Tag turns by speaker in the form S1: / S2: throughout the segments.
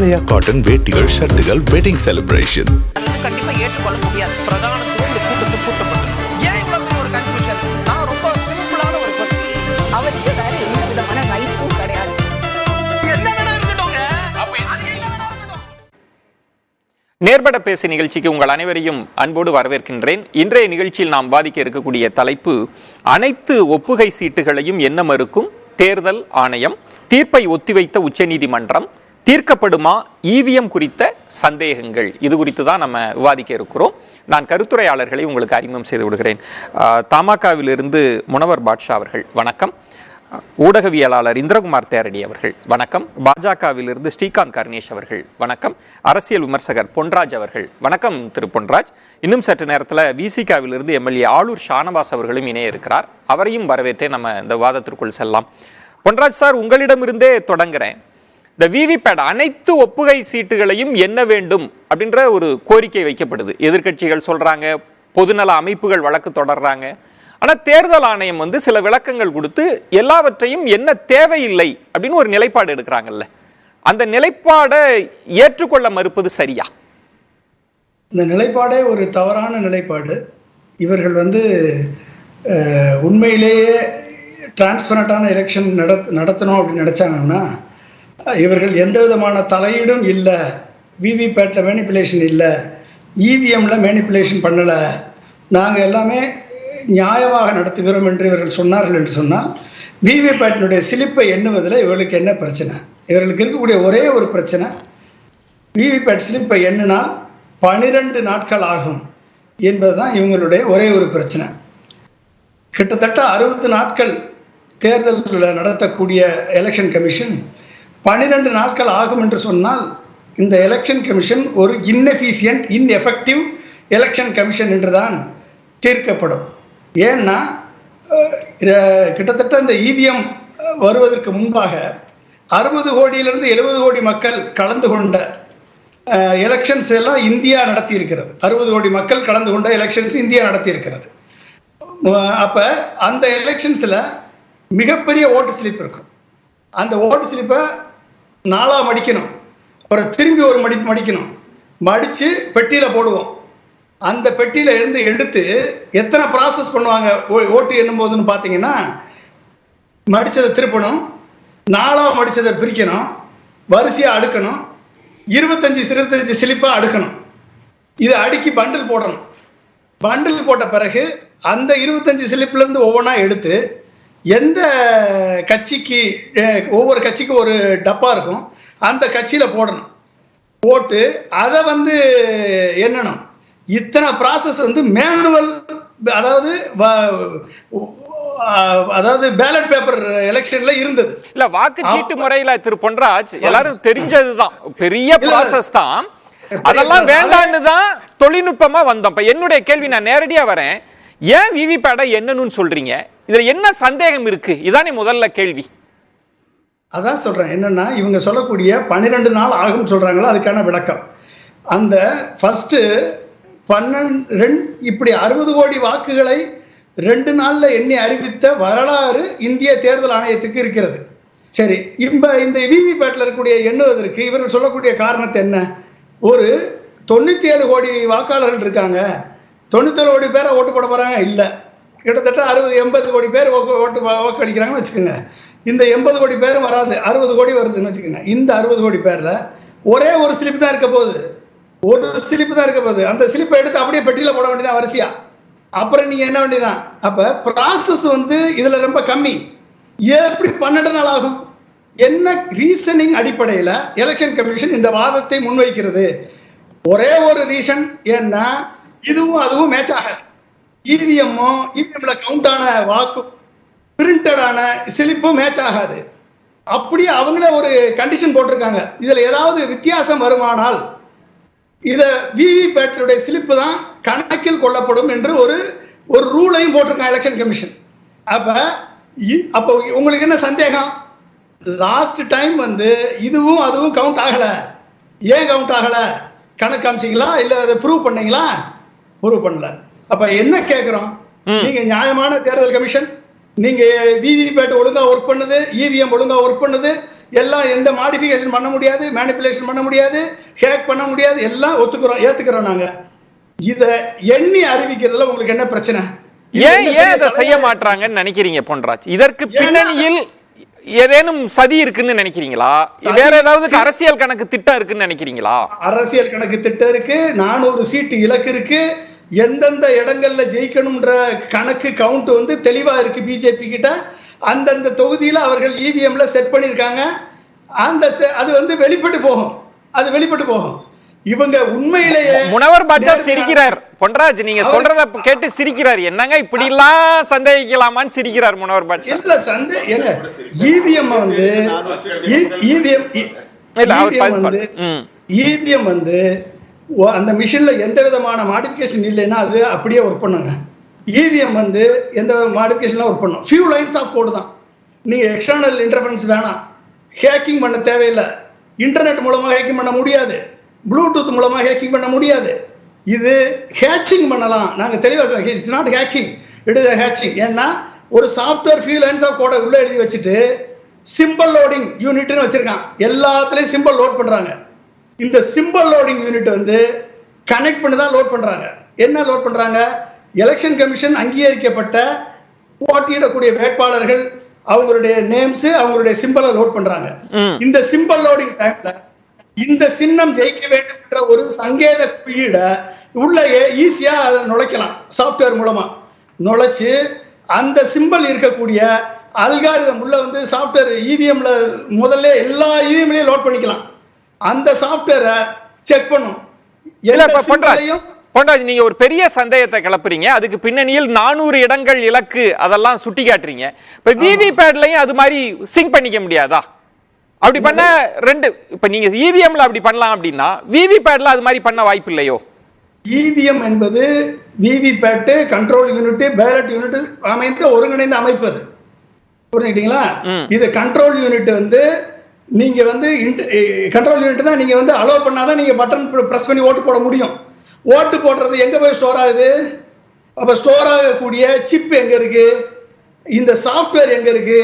S1: ஆலயா cotton வேட்டிகள், ஷர்ட்டுகள், wedding celebration.
S2: கண்டிப்பா ஏற்றுக்கொள்ள முடியாது. பிரதான கூட்டத்தை கூட்டப்பட்டது. ஏன் இவ்வளவு ஒரு கன்ஃபியூஷன்? நான் ரொம்ப சிம்பிளான ஒரு பர்சன்.
S3: அவருக்கு வேற எந்த விதமான ரைட்ஸும் கிடையாது.
S4: நேர்பட பேசு நிகழ்ச்சிக்கு உங்கள் அனைவரையும் அன்போடு வரவேற்கின்றேன். இன்றைய நிகழ்ச்சியில் நாம் வாதிக்க இருக்கக்கூடிய தலைப்பு, அனைத்து ஒப்புகை சீட்டுகளையும் என்ன மறுக்கும் தேர்தல் ஆணையம், தீர்ப்பை ஒத்திவைத்த உச்சநீதிமன்றம், தீர்க்கப்படுமா இவிஎம் குறித்த சந்தேகங்கள். இது குறித்து தான் நம்ம விவாதிக்க இருக்கிறோம். நான் கருத்துரையாளர்களை உங்களுக்கு அறிமுகம் செய்து விடுகிறேன். தமாகவிலிருந்து முனவர் பாட்ஷா அவர்கள் வணக்கம். ஊடகவியலாளர் இந்திரகுமார் தேரடி அவர்கள் வணக்கம். பாஜகவிலிருந்து ஸ்ரீகாந்த் கர்ணேஷ் அவர்கள் வணக்கம். அரசியல் விமர்சகர் பொன்ராஜ் அவர்கள் வணக்கம். திரு பொன்ராஜ், இன்னும் சற்று நேரத்தில் விசிகாவிலிருந்து எம்எல்ஏ ஆளூர் ஷானவாஸ் அவர்களும் இணைய இருக்கிறார். அவரையும் வரவேற்றே நம்ம இந்த வாதத்திற்குள் செல்லலாம். பொன்ராஜ் சார், உங்களிடமிருந்தே தொடங்குறேன். இந்த விவிபேட் அனைத்து ஒப்புகை சீட்டுகளையும் என்ன வேண்டும் அப்படின்ற ஒரு கோரிக்கை வைக்கப்படுது. எதிர்கட்சிகள் சொல்றாங்க, பொதுநல அமைப்புகள் வழக்கு தொடர்றாங்க. ஆனால் தேர்தல் ஆணையம் சில விளக்கங்கள் கொடுத்து எல்லாவற்றையும் என்ன தேவையில்லை அப்படின்னு ஒரு நிலைப்பாடு எடுக்கிறாங்கல்ல, அந்த நிலைப்பாடை ஏற்றுக்கொள்ள மறுப்பது சரியா?
S5: இந்த நிலைப்பாடே ஒரு தவறான நிலைப்பாடு. இவர்கள் உண்மையிலேயே டிரான்ஸ்பரண்டான எலெக்ஷன் நடத்தணும் அப்படின்னு நினச்சாங்கன்னா, இவர்கள் எந்த விதமான தலையீடும் இல்லை, விவிபேட்டில் மேனிப்புலேஷன் இல்லை, இவிஎம்மில் மேனிப்புலேஷன் பண்ணலை, நாங்கள் எல்லாமே நியாயமாக நடத்துகிறோம் என்று இவர்கள் சொன்னார்கள் என்று சொன்னால், விவிபேட்டினுடைய சிலிப்பை எண்ணுவதில் இவர்களுக்கு என்ன பிரச்சனை? இவர்களுக்கு இருக்கக்கூடிய ஒரே ஒரு பிரச்சனை, விவிபேட் சிலிப்பை எண்ணினா 12 நாட்கள் ஆகும் என்பது தான் இவங்களுடைய ஒரே ஒரு பிரச்சனை. கிட்டத்தட்ட 60 நாட்கள் தேர்தலில் நடத்தக்கூடிய எலெக்ஷன் கமிஷன் 12 நாட்கள் ஆகும் என்று சொன்னால், இந்த எலெக்ஷன் கமிஷன் ஒரு இன்எஃபிஷியன்ட், இன்எஃபெக்டிவ் எலெக்ஷன் கமிஷன் என்று தான் தீர்க்கப்படும். ஏன்னா கிட்டத்தட்ட இந்த இவிஎம் வருவதற்கு முன்பாக 60 கோடியிலிருந்து 70 கோடி மக்கள் கலந்து கொண்ட எலெக்ஷன்ஸ் எல்லாம் இந்தியா நடத்தி இருக்கிறது. 60 கோடி மக்கள் கலந்து கொண்ட எலெக்ஷன்ஸ் இந்தியா நடத்தி இருக்கிறது. அப்போ அந்த எலெக்ஷன்ஸில் மிகப்பெரிய ஓட்டு ஸ்லிப் இருக்கும். அந்த ஓட்டு ஸ்லிப்பை 4ஆக மடிக்கணும், அப்புறம் திரும்பி ஒரு மடிக்கணும், மடித்து பெட்டியில் போடுவோம். அந்த பெட்டியில் இருந்து எடுத்து எத்தனை ப்ராசஸ் பண்ணுவாங்க ஓட்டு எண்ணும் போதுன்னு பார்த்தீங்கன்னா, மடித்ததை திருப்பணும், 4ஆக மடித்ததை பிரிக்கணும், வரிசையாக அடுக்கணும், 25 ஸ்லிப்பாக அடுக்கணும். இதை அடுக்கி பண்டில் போடணும். பண்டில் போட்ட பிறகு அந்த 25 ஸ்லிப்லேருந்து ஒவ்வொன்றா எடுத்து எந்த கட்சிக்கு, ஒவ்வொரு கட்சிக்கும் ஒரு டப்பா இருக்கும், அந்த கட்சியில் போடணும். போட்டு அதை எண்ணணும். இத்தனை ப்ராசஸ் மேனுவல், அதாவது பேலட் பேப்பர் எலெக்ஷன்ல இருந்தது.
S4: இல்ல, வாக்குச்சீட்டு முறையில திரு பொன்ராஜ் எல்லாரும் தெரிஞ்சதுதான், பெரிய ப்ராசஸ் தான். அதெல்லாம் வேண்டான்னு தான் தொழில்நுட்பமா வந்தோம். இப்ப என்னுடைய கேள்வி, நான் நேரடியா வரேன், ஏன் விவிபேட்டை என்னன்னு சொல்றீங்க? இதுல என்ன சந்தேகம் இருக்கு? இதானே முதல்ல கேள்வி.
S5: அதான் சொல்றேன். என்னன்னா, இவங்க சொல்லக்கூடிய 12 நாள் ஆகும் சொல்றாங்களா, அதுக்கான விளக்கம். அந்த ஃபர்ஸ்ட் 12 இப்படி 60 கோடி வாக்குகளை 2 நாள்ல எண்ணி அறிவித்த வரலாறு இந்திய தேர்தல் ஆணையத்துக்கு இருக்கிறது. சரி, இந்த விவிபேட்டில் இருக்கக்கூடிய எண்ணுவதற்கு இவர்கள் சொல்லக்கூடிய காரணத்தை என்ன? ஒரு 97 கோடி வாக்காளர்கள் இருக்காங்க, 97 கோடி பேரை ஓட்டு போட போறாங்க இல்லை, கிட்டத்தட்ட 60-80 கோடி பேர் வாக்களிக்கிறாங்கன்னு வச்சுக்கோங்க. இந்த 80 கோடி பேரும் வராது, 60 கோடி வருதுன்னு வச்சுக்கோங்க. இந்த 60 கோடி பேரில் ஒரே ஒரு ஸ்லிப் தான் இருக்க போகுது, ஒரு ஸ்லிப் தான் இருக்க போகுது. அந்த ஸ்லிப்பை எடுத்து அப்படியே பெட்டியில் போட வேண்டியதான் வரிசையா. அப்புறம் நீங்கள் என்ன வேண்டியதான். அப்போ ப்ராசஸ் இதில் ரொம்ப கம்மி. எப்படி 12 நாள் ஆகும்? என்ன ரீசனிங் அடிப்படையில் எலெக்ஷன் கமிஷன் இந்த வாதத்தை முன்வைக்கிறது? ஒரே ஒரு ரீசன், ஏன்னா இதுவும் அதுவும் மேட்ச் ஆகாது. இவிஎம்ல கவுண்ட் ஆன வாக்கு, பிரிண்டடான ஸ்லிப்பும் மேட்ச் ஆகாது. அப்படியே அவங்களே ஒரு கண்டிஷன் போட்டிருக்காங்க, இதில் ஏதாவது வித்தியாசம் வருமானால் இதை விவிபேட்டுடைய ஸ்லிப்பு தான் கணக்கில் கொள்ளப்படும் என்று ஒரு ரூலையும் போட்டிருக்காங்க எலெக்ஷன் கமிஷன். அப்போ உங்களுக்கு என்ன சந்தேகம்? லாஸ்ட் டைம் இதுவும் அதுவும் கவுண்ட் ஆகலை. ஏன் கவுண்ட் ஆகலை? கணக்கு காமிச்சிங்களா, இல்லை அதை ப்ரூவ் பண்ணீங்களா? ப்ரூவ் பண்ணல. அப்ப என்ன கேட்கிறோம்? நீங்க நியாயமான தேர்தல் கமிஷன், நீங்க விவிபேட் ஒழுங்கா ஒர்க் பண்ணுது, இவிஎம் ஒழுங்கா ஒர்க் பண்ணுது, எல்லாம் எந்த மாடிஃபிகேஷன் பண்ண முடியாது, மேனிப்புலேஷன் பண்ண முடியாது, ஹேக் பண்ண முடியாது, எல்லாம் ஏத்துக்கிறோம் நாங்க. இத எண்ணி அறிவிக்கிறதுல உங்களுக்கு என்ன பிரச்சனை?
S4: ஏன் அதை செய்ய மாட்டாங்கன்னு நினைக்கிறீங்க பொன்ராஜ்? இதற்கு பின்னணியில் ஏதேனும் சதி இருக்குன்னு நினைக்கிறீங்களா? வேற ஏதாவது அரசியல் கணக்கு திட்டம் இருக்குன்னு நினைக்கிறீங்களா?
S5: அரசியல் கணக்கு திட்டம் இருக்கு, 400 சீட்டு இலக்கு இருக்கு, எந்தெந்த இடங்கள்ல ஜெயிக்கணும்ன்ற கணக்கு கவுண்ட் வந்து தெளிவா இருக்கு பிஜேபி கிட்ட. அந்தந்த தொகுதியில அவர்கள் இவிஎம்ல செட் பண்ணிருக்காங்க. அது வந்து வெளிப்பட்டு போகும். இவங்க உண்மையிலேயே
S4: முனவர் பாட்ஷா சிரிக்கிறார். பொன்ராஜ் நீங்க சொல்றத கேட்டு சிரிக்கிறார். என்னங்க இப்படி எல்லாம் சந்தேகிக்கலாமான்னு சிரிக்கிறார் முனவர் பாட்ஷா.
S5: இல்ல சந்தேகம் இவிஎம் வந்து இவிஎம் வந்து அந்த மிஷின்ல எந்த விதமான மாடிஃபிகேஷன் இல்லைன்னா அது அப்படியே ஒர்க் பண்ணுங்க. இவிஎம் வந்து எந்த மாடிஃபிகேஷன்லாம் ஒர்க் பண்ணும். ஃபியூ லைன்ஸ் ஆஃப் கோடு தான். நீங்க எக்ஸ்டர்னல் இன்டர்ஃபரன்ஸ் வேணாம், ஹேக்கிங் பண்ண தேவையில்லை, இன்டர்நெட் மூலமா ஹேக்கிங் பண்ண முடியாது, ப்ளூடூத் மூலமா ஹேக்கிங் பண்ண முடியாது. இது ஹேச்சிங் பண்ணலாம். நாங்க தெளிவா சொல்றோம், it's not hacking, it is hatching. ஏன்னா ஒரு சாஃப்ட்வேர் ஃபியூ லைன்ஸ் ஆஃப் கோடை உள்ள எழுதி வச்சுட்டு சிம்பிள் லோடிங் யூனிட்னு வச்சிருக்கான். எல்லாத்துலயும் சிம்பிள் லோட் பண்றாங்க. இந்த சிம்பிள் லோடிங் யூனிட் வந்து கனெக்ட் பண்ணி தான் லோட் பண்றாங்க. என்ன லோட் பண்றாங்க? எலெக்ஷன் கமிஷன் அங்கீகரிக்கப்பட்ட போட்டியிடக்கூடிய வேட்பாளர்கள் அவங்களுடைய நேம்ஸ், அவங்களுடைய சிம்பிளை லோட் பண்றாங்க. இந்த சிம்பிள் லோடிங் டைம்ல இந்த சின்னம் ஜெயிக்க வேண்டும் என்ற ஒரு சங்கேத குறியீட உள்ள ஈஸியா அதை நுழைக்கலாம். சாஃப்ட்வேர் மூலமா நுழைச்சு அந்த சிம்பிள் இருக்கக்கூடிய அல்காரிதம் உள்ள வந்து சாஃப்ட்வேர் இவிஎம்ல முதல்ல எல்லா இவிஎம்லயும் லோட் பண்ணிக்கலாம். அந்த சாஃப்ட்வேரை செக் பண்ணும்.
S4: பொன்ராஜ் நீங்க ஒரு பெரிய சந்தேகத்தை கிளப்புறீங்க. அதுக்கு பின்னணியில் 400 இடங்கள் இலக்கு அதெல்லாம் சுட்டி காட்டுறீங்க. இப்ப விவிபேட்லயும் அது மாதிரி சிங்க் பண்ணிக்க முடியாதா? அப்படி பண்ண இப்ப நீங்க இவிஎம்ல அப்படி பண்ணலாம் அப்படின்னா விவிபேட்ல அது மாதிரி பண்ண வாய்ப்பு இல்லையோ?
S5: இவிஎம் என்பது VVPAT control unit, ballot unit அமைந்த ஒருங்கிணைந்த அமைப்பு. அது புரிஞ்சுக்கிட்டீங்களா? இது கண்ட்ரோல் யூனிட் வந்து நீங்க வந்து கண்ட்ரோல் யூனிட் தான் நீங்க வந்து அலோவ் பண்ணாதான் நீங்க பட்டன் பிரஸ் பண்ணி ஓட்டு போட முடியும். ஓட்டு போடுறது எங்க போய் ஸ்டோர் ஆகுது? அப்ப ஸ்டோர் ஆகக்கூடிய சிப் எங்க இருக்கு? இந்த சாஃப்ட்வேர் எங்க இருக்கு?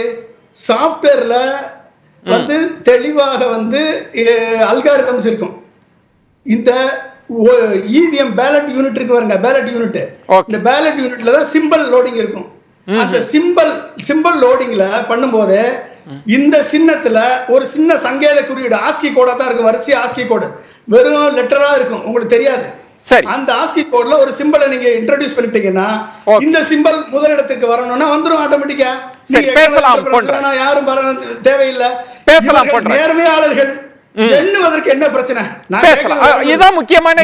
S5: சாஃப்ட்வேர்ல வந்து தெளிவாக வந்து அல்காரிதம்ஸ் இருக்கும். இந்த இவிஎம் பேலட் யூனிட் இருக்கு பாருங்க, பேலட் யூனிட். இந்த பேலட் யூனிட்ல தான் சிம்பிள் லோடிங் இருக்கும். அந்த சிம்பிள் லோடிங்ல பண்ணும்போது இந்த சின்னத்துல ஒரு சின்ன சங்கேத குறியீடு ஆஸ்கி கோடா தான் இருக்கும். வரிசை ஆஸ்கி கோடு வெறும் லெட்டரா இருக்கும், உங்களுக்கு தெரியாது. அந்த ஆஸ்கி கோட்ல ஒரு சிம்பிளை நீங்க இன்ட்ரோடியூஸ் பண்ணிட்டீங்கன்னா இந்த சிம்பிள் முதலிடத்துக்கு வரணும்னா வந்துரும் ஆட்டோமேட்டிக்கா. யாரும் தேவையில்லை. நேர்மையாளர்கள் எண்ணுவதற்கு என்ன பிரச்சனை?
S4: இதான் முக்கியமான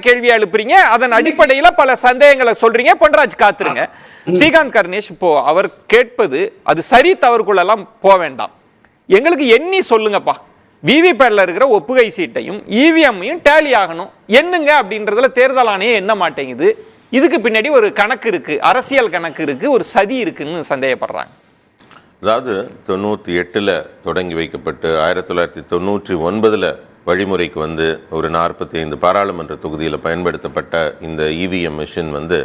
S4: கேள்வியா எழுப்புறீங்க. அதன் அடிப்படையில பல சந்தேகங்களை சொல்றீங்க. பொன்ராஜ் காத்துருங்க. ஸ்ரீகாந்த் கர்ணேஷ், இப்போ அவர் கேட்பது அது சரி தவறுக்குள்ளெல்லாம் போக வேண்டாம், எங்களுக்கு எண்ணி சொல்லுங்கப்பா. விவிபேட்ல இருக்கிற ஒப்புகை சீட்டையும் இவிஎம்மையும் டேலி ஆகணும் என்னங்க அப்படின்றதுல தேர்தல் ஆணையம் என்ன மாட்டேங்குது. இதுக்கு பின்னாடி ஒரு கணக்கு இருக்கு, அரசியல் கணக்கு இருக்கு, ஒரு சதி இருக்குன்னு சந்தேகப்படுறாங்க.
S6: அதாவது 98 தொடங்கி வைக்கப்பட்டு 1999 வழிமுறைக்கு வந்து ஒரு 45 பாராளுமன்ற தொகுதியில் பயன்படுத்தப்பட்ட இந்த இவிஎம் மிஷின் வந்து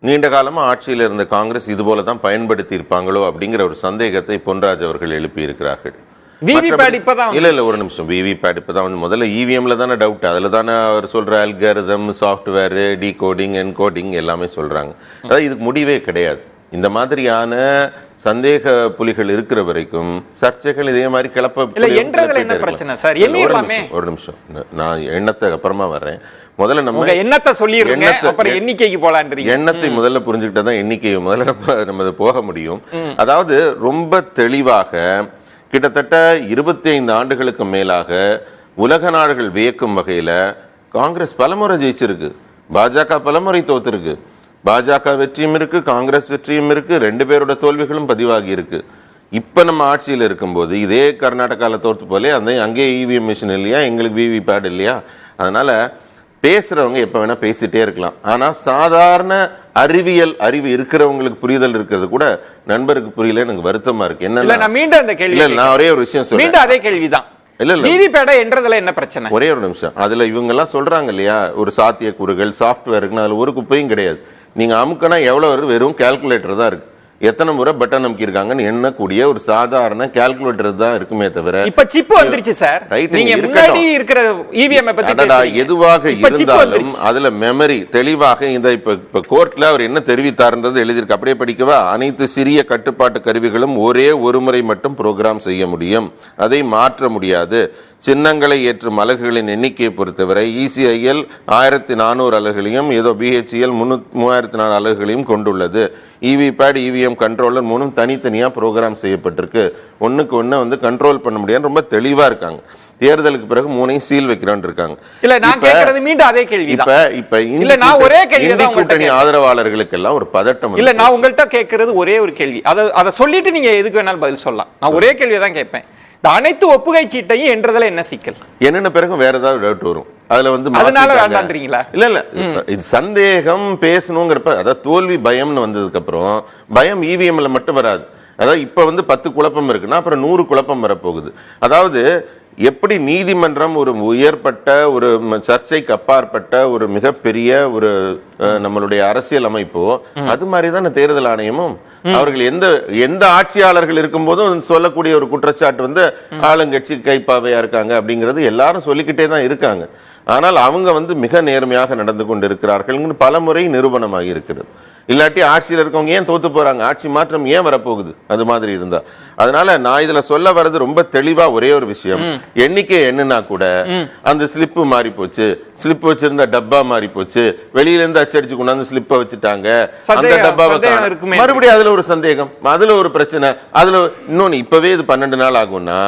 S6: நீண்ட காலமாக ஆட்சியில் இருந்த காங்கிரஸ் இது போல தான் பயன்படுத்தி இருப்பாங்களோ அப்படிங்கிற ஒரு சந்தேகத்தை பொன்ராஜ் அவர்கள் எழுப்பி இருக்கிறார்கள். இல்ல ஒரு நிமிஷம். விவிபேட் இப்பதான் வந்து முதல்ல இவிஎம்ல தானே டவுட். அதுல தானே அவர் சொல்ற அல்காரிதம், சாஃப்ட்வேர், டிகோடிங், என்கோடிங் எல்லாமே சொல்றாங்க. அதாவது இதுக்கு முடிவே கிடையாது. இந்த மாதிரியான சந்தேக புலிகள் இருக்கிற வரைக்கும் சர்ச்சைகள் இதே மாதிரி ஒரு நிமிஷம், நான் எண்ணத்தை அப்புறமா வர்றேன். முதல்ல நம்ம
S4: எண்ணத்தை சொல்லிடுறீங்க, அப்புறம் எண்ணிக்கைக்கு போலான்றீங்க.
S6: எண்ணத்தை முதல்ல புரிஞ்சுக்கிட்டா எண்ணிக்கை முதல்ல நம்ம போக முடியும். அதாவது ரொம்ப தெளிவாக கிட்டத்தட்ட 25 ஆண்டுகளுக்கு மேலாக உலக நாடுகள் வியக்கும் வகையில காங்கிரஸ் பலமுறை ஜெயிச்சிருக்கு, பாஜக பலமுறை தோத்திருக்கு. பாஜக வெற்றியும் இருக்கு, காங்கிரஸ் வெற்றியும் இருக்கு, 2 பேரோட தோல்விகளும் பதிவாகி இருக்கு. இப்ப நம்ம ஆட்சியில் இருக்கும்போது இதே கர்நாடகாவில் தோற்று போலே அங்கே இவிஎம் மிஷின் இல்லையா, எங்களுக்கு விவிபேட் இல்லையா. அதனால பேசுறவங்க எப்ப வேணா பேசிட்டே இருக்கலாம். ஆனா சாதாரண அறிவு இருக்கிறவங்களுக்கு புரிதல் இருக்கிறது கூட நண்பருக்கு புரியல. எனக்கு வருத்தமா இருக்கு. என்ன நான் ஒரே ஒரு விஷயம் சொல்றேன், அதே கேள்விதான்.
S4: என்ன பிரச்சனை?
S6: ஒரே ஒரு நிமிஷம். அதுல இவங்க எல்லாம் சொல்றாங்க இல்லையா, ஒரு சாத்திய கூறுகள் சாஃப்ட்வேர் இருக்குன்னு அதுல ஒரு குப்பையும் கிடையாது. நீங்க அமுக்கனா எவ்வளவு வருது? வெறும் கால்குலேட்டர் தான் இருக்கு. எத்தனை முறை பட்டன் அமுக்கியிருக்காங்கன்னு எண்ணக்கூடிய ஒரு சாதாரண கால்குலேட்டர் தான் இருக்குமே தவிர
S4: இப்ப சிப் வந்துருச்சு சார். நீங்க முன்னாடி இருக்கிற இவிஎம் பத்தி பேசுறீங்க.
S6: எதுவாக இருந்தாலும் அதுல மெமரி தெளிவாக இந்த இப்ப கோர்ட்ல அவர் என்ன தெரிவித்தார்ன்றது எழுதியிருக்கு, அப்படியே படிக்கவா? அனைத்து சிறிய கட்டுப்பாட்டு கருவிகளும் ஒரே ஒரு முறை மட்டும் ப்ரோக்ராம் செய்ய முடியும், அதை மாற்ற முடியாது. சின்னங்களை ஏற்றும் அலகுகளின் எண்ணிக்கையை பொறுத்தவரை ECIL 1400 அலகுகளையும் ஏதோ BHEL 3004 அலகுகளையும் கொண்டுள்ளது. EVPad EVM கண்ட்ரோலர் மூணும் தனித்தனியா ப்ரோக்ராம் செய்யப்பட்டிருக்கு, ஒண்ணுக்கு ஒண்ணு வந்து கண்ட்ரோல் பண்ண முடியாது. ரொம்ப தெளிவா இருக்காங்க. தேர்தலுக்கு பிறகு 3 சீல் வைக்கிறான்னு இருக்காங்க.
S4: இல்ல நான் கேக்குறது மீண்டும் அதே கேள்வி தான்.
S6: இப்ப
S4: இல்ல நான் ஒரே கேள்வி தான்
S6: கூட்டணி ஆதரவாளர்களுக்கு எல்லாம் ஒரு பதட்டம்.
S4: இல்ல நான் உங்கள்கிட்ட கேக்குறது ஒரே ஒரு கேள்வி, அத சொல்லிட்டு நீங்க எதுக்கு வேணாலும் பதில் சொல்லலாம். நான் ஒரே கேள்வியை தான் கேட்பேன். அனைத்து ஒப்புகை சீட்டையும் என்றதுல என்ன சிக்கல்? என்னென்ன
S6: பிறகு வேற ஏதாவது டவுட் வரும் அதுல வந்து
S4: அதனால வேண்டாம்ன்றீங்களா?
S6: இல்ல இது சந்தேகம் பேசணுங்கிறப்ப, அதாவது தோல்வி பயம்னு வந்ததுக்கு அப்புறம் பயம் EVMல மட்டும் வராது. அதாவது இப்ப வந்து 10 குழப்பம் இருக்குன்னா அப்புறம் 100 குழப்பம் வரப்போகுது. அதாவது எப்படி நீதிமன்றம் ஒரு உயர்பட்ட ஒரு சர்ச்சைக்கு அப்பாற்பட்ட ஒரு மிகப்பெரிய ஒரு நம்மளுடைய அரசியல் அமைப்போ, அது மாதிரிதான் தேர்தல் ஆணையமும் அவர்கள் எந்த ஆட்சியாளர்கள் இருக்கும் போதும் சொல்லக்கூடிய ஒரு குற்றச்சாட்டு வந்து ஆளுங்கட்சி கைப்பாவையா இருக்காங்க அப்படிங்கிறது எல்லாரும் சொல்லிக்கிட்டே தான் இருக்காங்க. ஆனால் அவங்க வந்து மிக நேர்மையாக நடந்து கொண்டு இருக்கிறார்கள் பல முறை நிரூபணமாகி இருக்கிறது. இல்லாட்டி ஆட்சியில் இருக்கவங்க ஏன் தோத்து போறாங்க, ஆட்சி மாற்றம் ஏன் வரப்போகுது அது மாதிரி இருந்தா. அதனால நான் இதுல சொல்ல வர்றது ரொம்ப தெளிவா ஒரே ஒரு விஷயம், எண்ணிக்கை என்னன்னா கூட அந்த ஸ்லிப்பு மாறி போச்சு, ஸ்லிப் வச்சிருந்த டப்பா மாறி போச்சு, வெளியில இருந்து அச்சடிச்சு கொண்டாந்து ஸ்லிப்ப வச்சுட்டாங்க, அந்த டப்பாவை மறுபடியும் அதுல ஒரு சந்தேகம், அதுல ஒரு பிரச்சனை, அதுல இன்னொன்னு இப்பவே இது 12 நாள் ஆகும்னா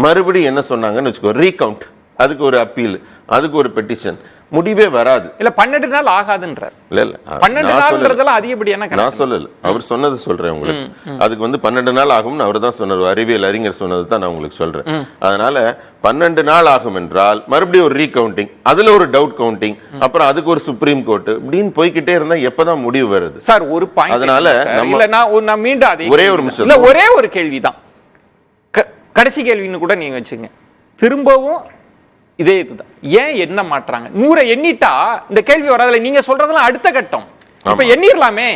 S6: மறுபடியும் என்ன சொன்னாங்கன்னு வச்சுக்கோ, ரீகவுண்ட், அதுக்கு ஒரு அப்பீல், அதுக்கு ஒரு பெட்டிஷன், முடிவே வராது.
S4: இல்ல 12 நாள் ஆகாதுன்றார். இல்ல 12 நாள்ன்றதெல்லாம் அதிகப்படியான
S6: நான் சொல்லல, அவர் சொன்னது சொல்றேன் உங்களுக்கு. அதுக்கு வந்து 12 நாள் ஆகும்னு அவர் தான் சொன்னார், அறிவியல் அறிஞர் சொன்னது தான் நான் உங்களுக்கு சொல்றேன். அதனால 12 நாள் ஆகும் என்றால் மறுபடியும் ஒரு ரீகவுண்டிங், அதுல ஒரு டவுட் கவுண்டிங், அப்புறம் அதுக்கு ஒரு சுப்ரீம் கோர்ட், இப்படின்னு போய்கிட்டே இருந்தா எப்பதான் முடிவு வருது
S4: சார்? ஒரு பாயிண்ட். அதனால நான் மீண்டும் அதே
S6: ஒரே ஒரு நிமிஷம்,
S4: இல்ல ஒரே ஒரு கேள்விதான், கடைசி கேள்வின்னு கூட நீங்க வச்சுங்க. திரும்பவும் இதே இதுதான், ஏன் என்ன மாற்றாங்க? 100 எண்ணிட்டா இந்த கேள்வி வராதுல. நீங்க சொல்றதெல்லாம் அடுத்த கட்டம், இப்ப எண்ணிரலாமே.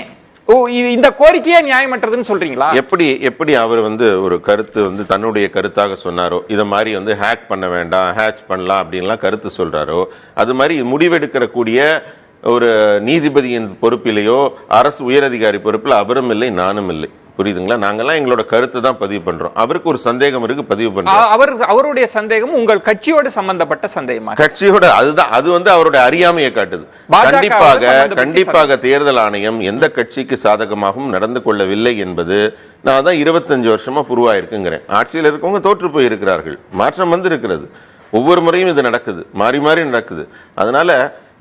S4: இந்த கோரிக்கையே நியாயமற்றதுன்னு சொல்றீங்களா?
S6: எப்படி அவர் வந்து ஒரு கருத்து வந்து தன்னுடைய கருத்தாக சொன்னாரோ, இத மாதிரி வந்து ஹேக் பண்ண வேண்டாம், ஹேட்ச் பண்ணலாம் அப்படின்லாம் கருத்து சொல்றாரோ, அது மாதிரி முடிவெடுக்கிற கூடிய ஒரு நீதிபதியின் பொறுப்பிலேயோ அரசு உயரதிகாரி பொறுப்பில் அவரும் இல்லை, நானும் இல்லை. புரியுதுங்களா? நாங்கெல்லாம் எங்களோட கருத்து தான் பதிவு பண்றோம். அவருக்கு ஒரு சந்தேகம் இருக்கு, பதிவு பண்றோம்.
S4: அவருடைய சந்தேகம் உங்கள் கட்சியோட சம்பந்தப்பட்ட சந்தேகமா?
S6: கட்சியோட அதுதான், அது வந்து அவருடைய அறியாமையை காட்டுது. கண்டிப்பாக தேர்தல் ஆணையம் எந்த கட்சிக்கு சாதகமாகவும் நடந்து கொள்ளவில்லை என்பது நான் தான் 25 வருஷமா புரிவாயிருக்குங்கிறேன். ஆட்சியில் இருக்கவங்க தோற்று போய் இருக்கிறார்கள், மாற்றம் வந்து இருக்கிறது, ஒவ்வொரு முறையும் இது நடக்குது, மாறி மாறி நடக்குது. அதனால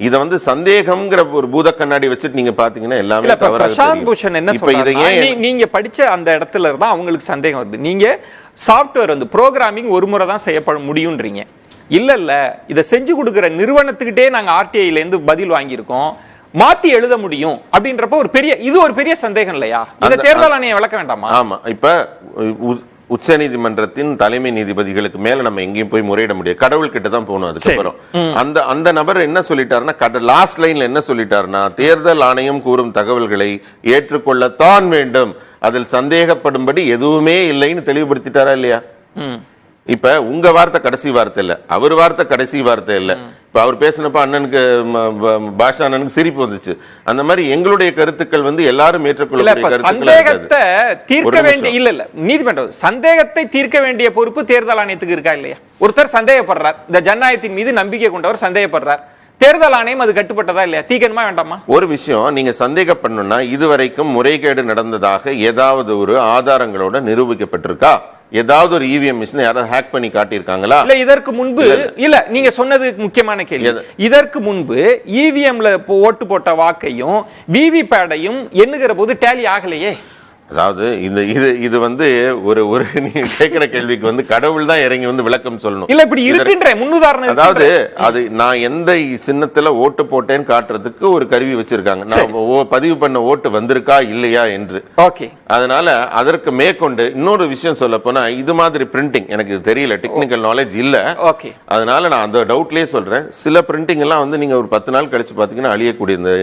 S6: இத வந்து சந்தேகம்ங்கிற ஒரு பூத கண்ணாடி வச்சுட்டு நீங்க பாத்தீங்கன்னா எல்லாமே தவறாக.
S4: பிரசாந்த் பூஷன் என்ன சொல்றாங்க, நீங்க படிச்ச அந்த இடத்துல தான் அவங்களுக்கு சந்தேகம் வருது. நீங்க சாஃப்ட்வேர் வந்து புரோகிராமிங் ஒரு முறை தான் செய்யப்பட முடியும்ன்றீங்க. இல்ல இதை செஞ்சு கொடுக்கிற நிறுவனத்துக்கிட்டே நாங்க RTIல இருந்து பதில் வாங்கியிருக்கோம், மாத்தி எழுத முடியும் அப்படின்றப்ப இது ஒரு பெரிய சந்தேகம் இல்லையா? இந்த தேர்தல் ஆணையம் விளக்க வேண்டாமா?
S6: ஆமா, இப்ப உச்ச நீதிமன்றத்தின் தலைமை நீதிபதிகளுக்கு மேல நம்ம எங்கேயும் போய் முறையிட முடியாது, கடவுள் கிட்ட தான் போகணும். அதுக்கப்புறம் அந்த நபர் என்ன சொல்லிட்டாருன்னா, லாஸ்ட் லைன்ல என்ன சொல்லிட்டாருன்னா, தேர்தல் ஆணையம் கூறும் தகவல்களை ஏற்றுக்கொள்ளத்தான் வேண்டும், அதில் சந்தேகப்படும்படி எதுவுமே இல்லைன்னு தெளிவுபடுத்திட்டாரா இல்லையா? இப்ப உங்க வார்த்தை கடைசி வார்த்தை இல்ல, அவர் வார்த்தை கடைசி வார்த்தை இல்ல. இப்ப அவர் பேசினப்ப அண்ணனுக்கு பாஷா அண்ணனுக்கு சிரிப்பு வந்துச்சு. அந்த மாதிரி எங்களுடைய கருத்துக்கள் வந்து எல்லாரும் ஏற்றுக்கொள்ளக்கூடிய
S4: சந்தேகத்தை தீர்க்க வேண்டிய இல்ல நீதிமன்றம் சந்தேகத்தை தீர்க்க வேண்டிய பொறுப்பு தேர்தல் ஆணையத்துக்கு இருக்கா இல்லையா? ஒருத்தர் சந்தேகப்படுறார், இந்த ஜனநாயகத்தின் மீது நம்பிக்கை கொண்டவர் சந்தேகப்படுறார், தேர்தல் ஆணையம் அது கட்டுப்பட்டதா இல்லையா? தீர்க்கணுமா வேண்டாமா?
S6: ஒரு விஷயம் நீங்க சந்தேகப்படணும்னா, இதுவரைக்கும் முறைகேடு நடந்ததாக ஏதாவது ஒரு ஆதாரங்களோட நிரூபிக்கப்பட்டிருக்கா? ஏதாவது ஒரு இவிஎம் மிஷினை யாராவது ஹேக் பண்ணி காட்டியிருக்காங்களா?
S4: இல்ல இதற்கு முன்பு இல்ல நீங்க சொன்னது முக்கியமான கேள்வி. இதற்கு முன்பு இவிஎம்ல ஓட்டு போட்ட வாக்கையும் விவிபேடையும் எண்ணுகிற போது டேலி ஆகலையே.
S6: அதாவது இது வந்து ஒரு நீங்க கேட்கிற கேள்விக்கு வந்து கடவுள் தான் இறங்கி வந்து விளக்கம் சொல்லணும்.
S4: இல்ல இப்படி இருக்கின்ற முன்னுதாரணம்,
S6: அதாவது அது நான் எந்த சின்னத்துல ஓட்டு போட்டேன்னு காட்டுறதுக்கு ஒரு கருவி வச்சிருக்காங்க, நான் பதிவு பண்ண ஓட்டு வந்திருக்கா இல்லையா என்று.
S4: ஓகே,
S6: அதனால அதற்கு மேற்கொண்டு இன்னொரு விஷயம் சொல்ல போனா, இது மாதிரி பிரிண்டிங் எனக்கு தெரியல, டெக்னிக்கல் நாலேஜ் இல்ல.
S4: ஓகே,
S6: அதனால நான் அந்த டவுட்லயே சொல்றேன். சில பிரிண்டிங் எல்லாம் வந்து நீங்க ஒரு 10 நாள் கழிச்சு பாத்தீங்கன்னா அழியக்கூடிய, இந்த